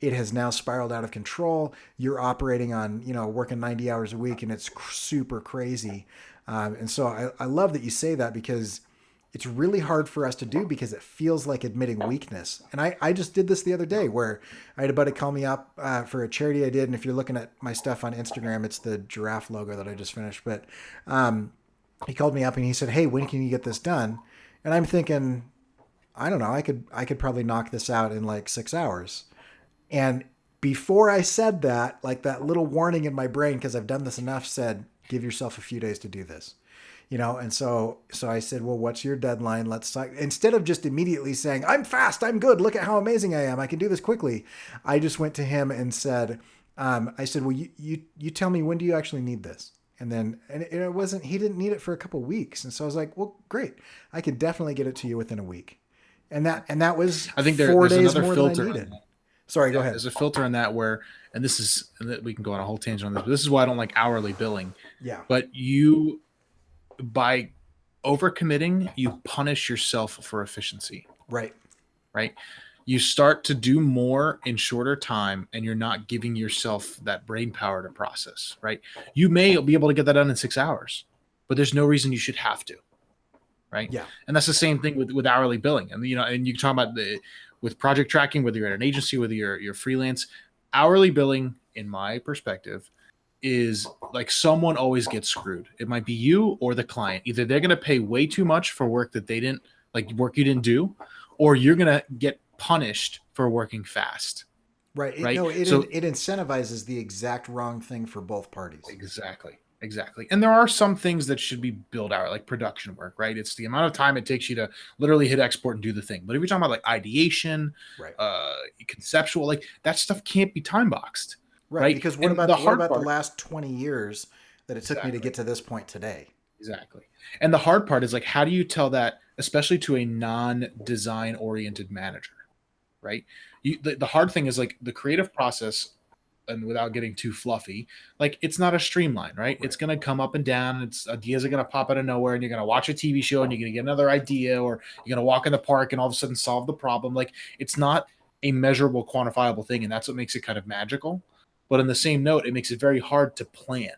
Speaker 1: it has now spiraled out of control. You're operating on, working 90 hours a week, and it's super crazy. And so I love that you say that, because it's really hard for us to do, because it feels like admitting weakness. And I just did this the other day, where I had a buddy call me up for a charity I did. And if you're looking at my stuff on Instagram, it's the giraffe logo that I just finished. But he called me up and he said, "Hey, when can you get this done?" And I'm thinking, I don't know, I could probably knock this out in like 6 hours. And before I said that, like that little warning in my brain, because I've done this enough, said, "Give yourself a few days to do this." And so I said, "Well, what's your deadline? Let's talk." Instead of just immediately saying, "I'm fast, I'm good, look at how amazing I am, I can do this quickly," I just went to him and said, I said, "Well, you tell me, when do you actually need this?" And it wasn't, he didn't need it for a couple of weeks. And so I was like, "Well, great. I could definitely get it to you within a week." And that was
Speaker 3: I think
Speaker 1: 4 days
Speaker 3: there's another
Speaker 1: more than I
Speaker 3: filter on
Speaker 1: needed.
Speaker 3: that.
Speaker 1: Sorry, go
Speaker 3: Yeah,
Speaker 1: ahead.
Speaker 3: there's a filter on that where, and we can go on a whole tangent on this, but this is why I don't like hourly billing.
Speaker 1: Yeah.
Speaker 3: But by overcommitting, you punish yourself for efficiency,
Speaker 1: Right.
Speaker 3: right? You start to do more in shorter time, and you're not giving yourself that brain power to process, right? You may be able to get that done in 6 hours, but there's no reason you should have to, right?
Speaker 1: Yeah.
Speaker 3: And that's the same thing with hourly billing. And and you talk about with project tracking, whether you're at an agency, whether you're freelance, hourly billing, in my perspective, is like someone always gets screwed. It might be you or the client. Either they're going to pay way too much for work that they didn't, like work you didn't do, or you're going to get punished for working fast.
Speaker 1: Right.
Speaker 3: Right. So
Speaker 1: It incentivizes the exact wrong thing for both parties.
Speaker 3: exactly. And there are some things that should be billed out, like production work, right? It's the amount of time it takes you to literally hit export and do the thing. But if you're talking about like ideation,
Speaker 1: Right.
Speaker 3: conceptual, like that stuff can't be time boxed,
Speaker 1: Right.
Speaker 3: right?
Speaker 1: Because
Speaker 3: And the
Speaker 1: what
Speaker 3: hard
Speaker 1: about the
Speaker 3: part,
Speaker 1: last 20 years that it took me to
Speaker 3: exactly.
Speaker 1: get to this point today?
Speaker 3: Exactly. And the hard part is like, how do you tell that, especially to a non-design oriented manager, right? The hard thing is like the creative process, and without getting too fluffy, like it's not a streamline, right? It's going to come up and down. It's ideas are going to pop out of nowhere, and you're going to watch a TV show and you're going to get another idea, or you're going to walk in the park and all of a sudden solve the problem. Like it's not a measurable, quantifiable thing. And that's what makes it kind of magical. But in the same note, it makes it very hard to plan,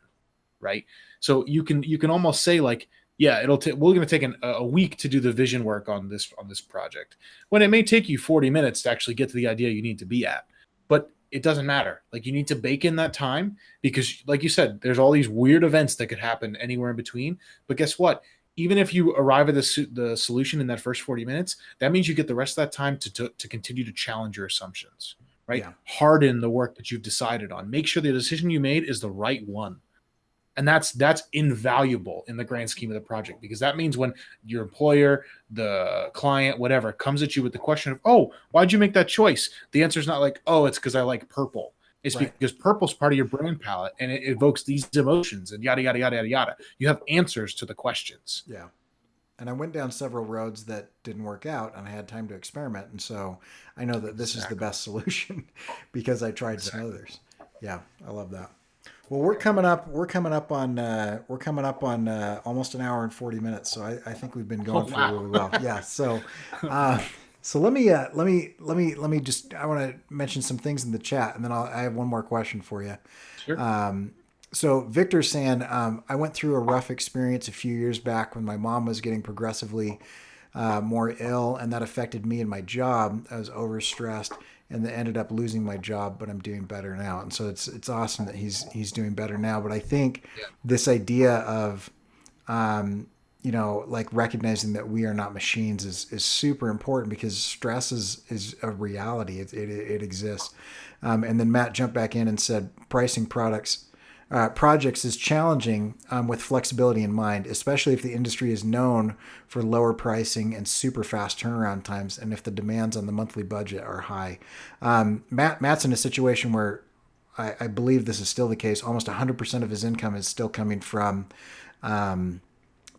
Speaker 3: right? So you can almost say like, yeah, we're going to take a week to do the vision work on this project, when it may take you 40 minutes to actually get to the idea you need to be at. But it doesn't matter. Like you need to bake in that time, because like you said, there's all these weird events that could happen anywhere in between. But guess what? Even if you arrive at the solution in that first 40 minutes, that means you get the rest of that time to continue to challenge your assumptions, right?
Speaker 1: Yeah.
Speaker 3: Harden the work that you've decided on. Make sure the decision you made is the right one. And that's invaluable in the grand scheme of the project, because that means when your employer, the client, whatever, comes at you with the question of, oh, why'd you make that choice, the answer is not like, oh, it's because I like purple. It's
Speaker 1: Right.
Speaker 3: because purple's part of your brain palette and it evokes these emotions and yada yada yada yada yada. You have answers to the questions.
Speaker 1: Yeah. And I went down several roads that didn't work out, and I had time to experiment. And so I know that this is the
Speaker 3: Exactly.
Speaker 1: best solution because I tried some
Speaker 3: Exactly.
Speaker 1: others. Yeah, I love that. Well, we're coming up. We're coming up on almost an hour and 40 minutes. So I think we've been
Speaker 3: Oh
Speaker 1: going for
Speaker 3: wow.
Speaker 1: really well. Yeah. Uh, so let me just. I want to mention some things in the chat, and then I have one more question for you.
Speaker 3: Sure.
Speaker 1: So Victor's saying, I went through a rough experience a few years back when my mom was getting progressively more ill, and that affected me and my job. I was overstressed, and that ended up losing my job, but I'm doing better now. And so it's awesome that he's doing better now. But I think
Speaker 3: Yeah.
Speaker 1: this idea of like recognizing that we are not machines is super important, because stress is a reality. It exists. And then Matt jumped back in and said pricing projects is challenging with flexibility in mind, especially if the industry is known for lower pricing and super fast turnaround times, and if the demands on the monthly budget are high. Matt's in a situation where I believe this is still the case. Almost 100% of his income is still coming from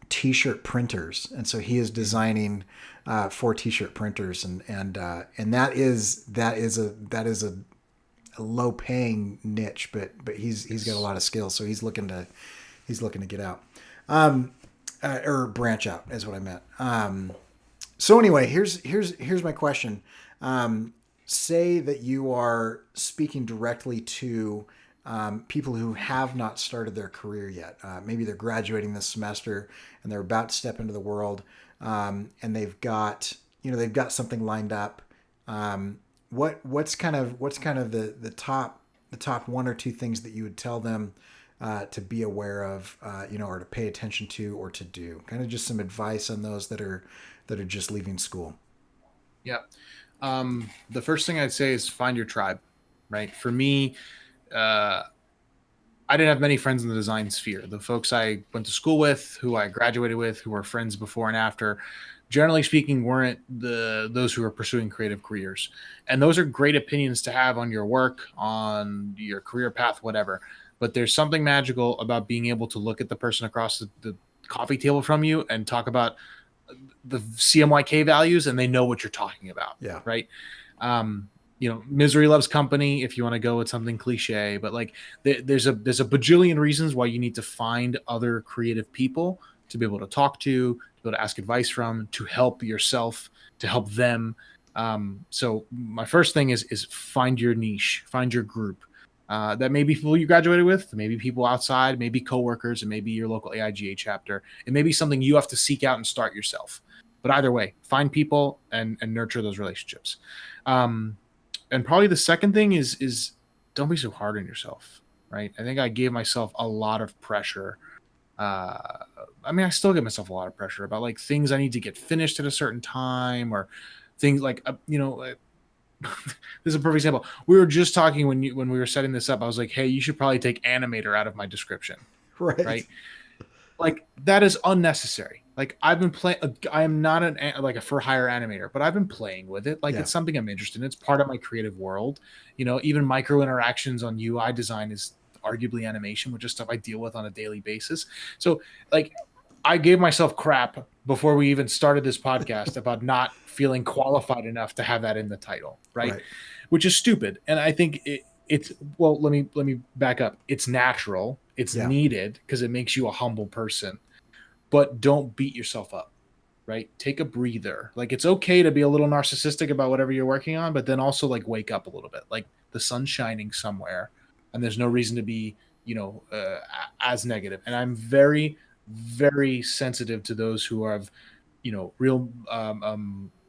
Speaker 1: T-shirt printers, and so he is designing for T-shirt printers, and that is a low paying niche, but he's got a lot of skills, so he's looking to get out, or branch out is what I meant. So anyway, here's my question. Say that you are speaking directly to people who have not started their career yet. Maybe they're graduating this semester and they're about to step into the world, and they've got something lined up. What's kind of the top one or two things that you would tell them to be aware of, or to pay attention to or to do? Kind of just some advice on those that are just leaving school.
Speaker 3: Yeah. The first thing I'd say is find your tribe, right? For me, uh, I didn't have many friends in the design sphere. The folks I went to school with, who I graduated with, who were friends before and after, generally speaking, weren't those who are pursuing creative careers. And those are great opinions to have on your work, on your career path, whatever. But there's something magical about being able to look at the person across the coffee table from you and talk about the CMYK values, and they know what you're talking about,
Speaker 1: Yeah.
Speaker 3: right? Um, misery loves company, if you want to go with something cliche, but like there's a bajillion reasons why you need to find other creative people to be able to talk to be able to ask advice from, to help yourself, to help them. So my first thing is find your niche, find your group. that maybe people you graduated with, maybe people outside, maybe coworkers, and maybe your local AIGA chapter. It may be something you have to seek out and start yourself. But either way, find people and nurture those relationships. And probably the second thing is don't be so hard on yourself, right? I think I gave myself a lot of pressure. I mean, I still give myself a lot of pressure about like things I need to get finished at a certain time, or things like this is a perfect example. We were just talking when we were setting this up. I was like, hey, you should probably take animator out of my description,
Speaker 1: Right.
Speaker 3: right? Like that is unnecessary. Like I've been playing. I am not like a for hire animator, but I've been playing with it. Like
Speaker 1: Yeah.
Speaker 3: it's something I'm interested in. It's part of my creative world. Even micro interactions on UI design is arguably animation, which is stuff I deal with on a daily basis. So like I gave myself crap before we even started this podcast about not feeling qualified enough to have that in the title, right? Which is stupid. And I think it's well, let me back up. It's natural. It's
Speaker 1: Yeah.
Speaker 3: needed because it makes you a humble person. But don't beat yourself up, right? Take a breather. Like it's okay to be a little narcissistic about whatever you're working on, but then also like wake up a little bit. Like the sun's shining somewhere, and there's no reason to be, as negative. And I'm very, very sensitive to those who have, real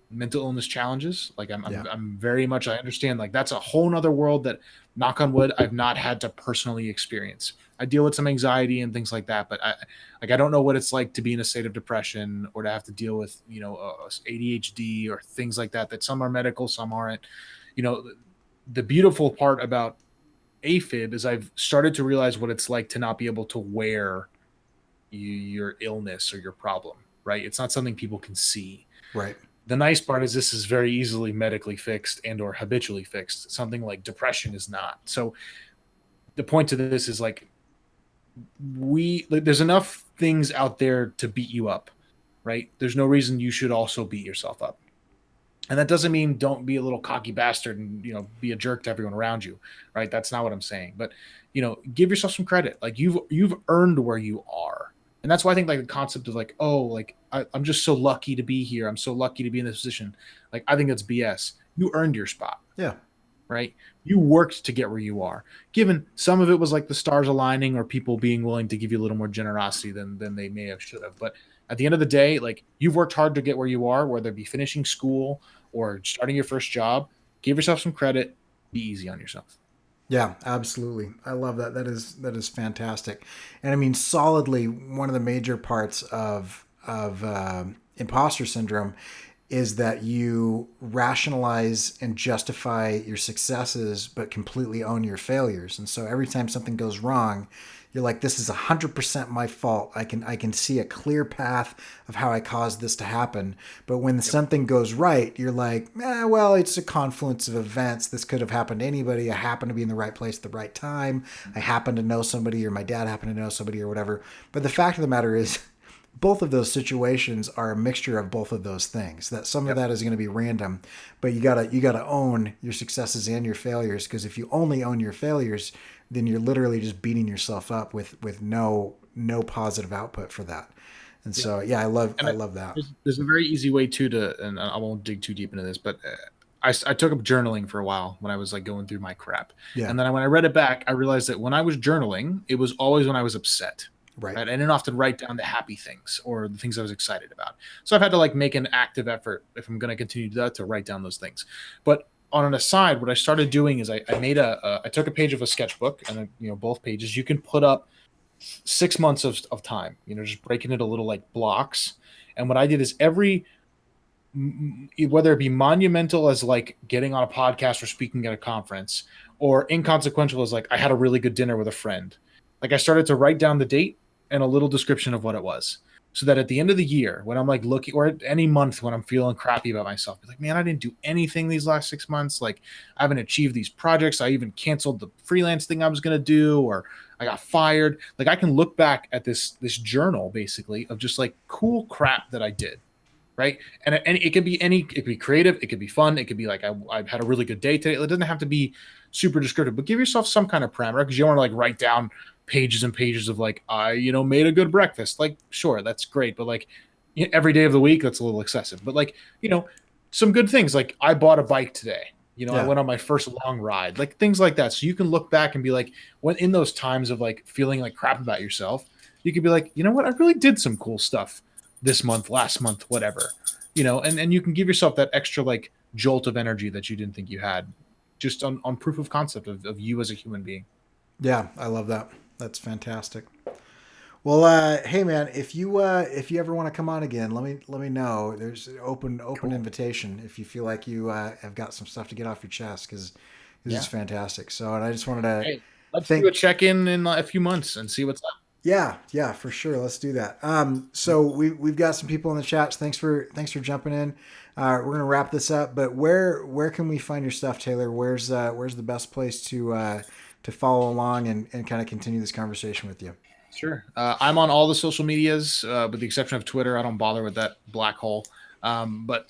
Speaker 3: mental illness challenges. Like I'm very much, I understand like that's a whole nother world that, knock on wood, I've not had to personally experience. I deal with some anxiety and things like that, but I don't know what it's like to be in a state of depression or to have to deal with, ADHD or things like that, that some are medical, some aren't. The beautiful part about AFib is I've started to realize what it's like to not be able to wear your illness or your problem, right? It's not something people can see.
Speaker 1: Right.
Speaker 3: The nice part is this is very easily medically fixed and or habitually fixed. Something like depression is not. So the point to this is like there's enough things out there to beat you up, right? There's no reason you should also beat yourself up. And that doesn't mean don't be a little cocky bastard and, be a jerk to everyone around you, right? That's not what I'm saying. But, give yourself some credit. Like you've earned where you are. And that's why I think like the concept of like, oh, like I'm just so lucky to be here. I'm so lucky to be in this position. Like, I think that's BS. You earned your spot.
Speaker 1: Yeah.
Speaker 3: Right. You worked to get where you are. Given some of it was like the stars aligning or people being willing to give you a little more generosity than they may have should have. But at the end of the day, like you've worked hard to get where you are, whether it be finishing school or starting your first job. Give yourself some credit. Be easy on yourself.
Speaker 1: Yeah, absolutely. I love that. That is fantastic. And I mean, solidly one of the major parts of imposter syndrome is that you rationalize and justify your successes, but completely own your failures. And so every time something goes wrong, you're like, this is 100% my fault. I can see a clear path of how I caused this to happen. But when something goes right, you're like, well, it's a confluence of events. This could have happened to anybody. I happen to be in the right place at the right time. I happen to know somebody, or my dad happened to know somebody, or whatever. But the fact of the matter is, both of those situations are a mixture of both of those things. That some of that is going to be random, but you gotta own your successes and your failures, because if you only own your failures, then you're literally just beating yourself up with no positive output for that. And so I love that.
Speaker 3: There's a very easy way and I won't dig too deep into this, but I took up journaling for a while when I was like going through my crap.
Speaker 1: Yeah.
Speaker 3: And then when I read it back, I realized that when I was journaling, it was always when I was upset.
Speaker 1: Right.
Speaker 3: I didn't often write down the happy things or the things I was excited about. So I've had to like make an active effort, if I'm going to continue to do that, to write down those things. But on an aside, what I started doing is I took a page of a sketchbook, and both pages you can put up 6 months of time, just breaking it a little like blocks. And what I did is whether it be monumental as like getting on a podcast or speaking at a conference, or inconsequential as like I had a really good dinner with a friend, like I started to write down the date and a little description of what it was, so that at the end of the year, when I'm like looking, or at any month when I'm feeling crappy about myself, be like, man, I didn't do anything these last 6 months. Like I haven't achieved these projects. I even canceled the freelance thing I was going to do, or I got fired. Like I can look back at this journal basically of just like cool crap that I did. Right. And it could be it could be creative. It could be fun. It could be like, I had a really good day today. It doesn't have to be super descriptive, but give yourself some kind of parameter, because you don't want to like write down pages and pages of like, I, made a good breakfast. Like, sure, that's great. But like every day of the week, that's a little excessive. But like, some good things. Like I bought a bike today. I
Speaker 1: Yeah.
Speaker 3: went on my first long ride, like things like that. So you can look back and be like, when in those times of like feeling like crap about yourself, you could be like, you know what, I really did some cool stuff this month, last month, whatever, and you can give yourself that extra like jolt of energy that you didn't think you had, just on proof of concept of you as a human being.
Speaker 1: Yeah, I love that. That's fantastic. Well, hey man, if you ever want to come on again, let me know. There's an open
Speaker 3: Cool.
Speaker 1: invitation if you feel like you have got some stuff to get off your chest because this is
Speaker 3: Yeah.
Speaker 1: fantastic. So, and I just wanted to
Speaker 3: Hey, let's do a
Speaker 1: thank.
Speaker 3: check in a few months and see what's up.
Speaker 1: Yeah, yeah, for sure. Let's do that. So we've got some people in the chats. Thanks for jumping in. We're gonna wrap this up, but where can we find your stuff, Taylor? Where's the best place to follow along and kind of continue this conversation with you?
Speaker 3: Sure. I'm on all the social medias, with the exception of Twitter. I don't bother with that black hole. But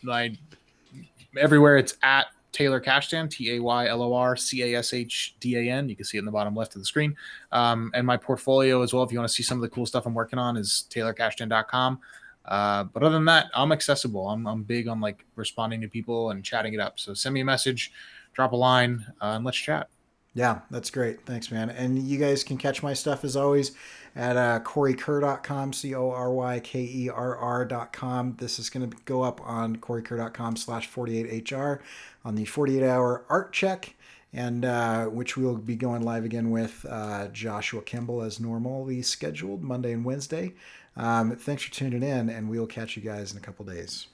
Speaker 3: everywhere it's at Taylor Cashdan, TaylorCashdan. You can see it in the bottom left of the screen. And my portfolio as well, if you want to see some of the cool stuff I'm working on, is taylorcashdan.com. But other than that, I'm accessible. I'm big on like responding to people and chatting it up. So send me a message, drop a line, and let's chat.
Speaker 1: Yeah, that's great. Thanks, man. And you guys can catch my stuff as always at CoryKerr.com, CoryKerr.com. This is going to go up on CoryKerr.com/48HR on the 48-hour art check, and which we'll be going live again with Joshua Kimball as normally scheduled, Monday and Wednesday. Thanks for tuning in, and we'll catch you guys in a couple days.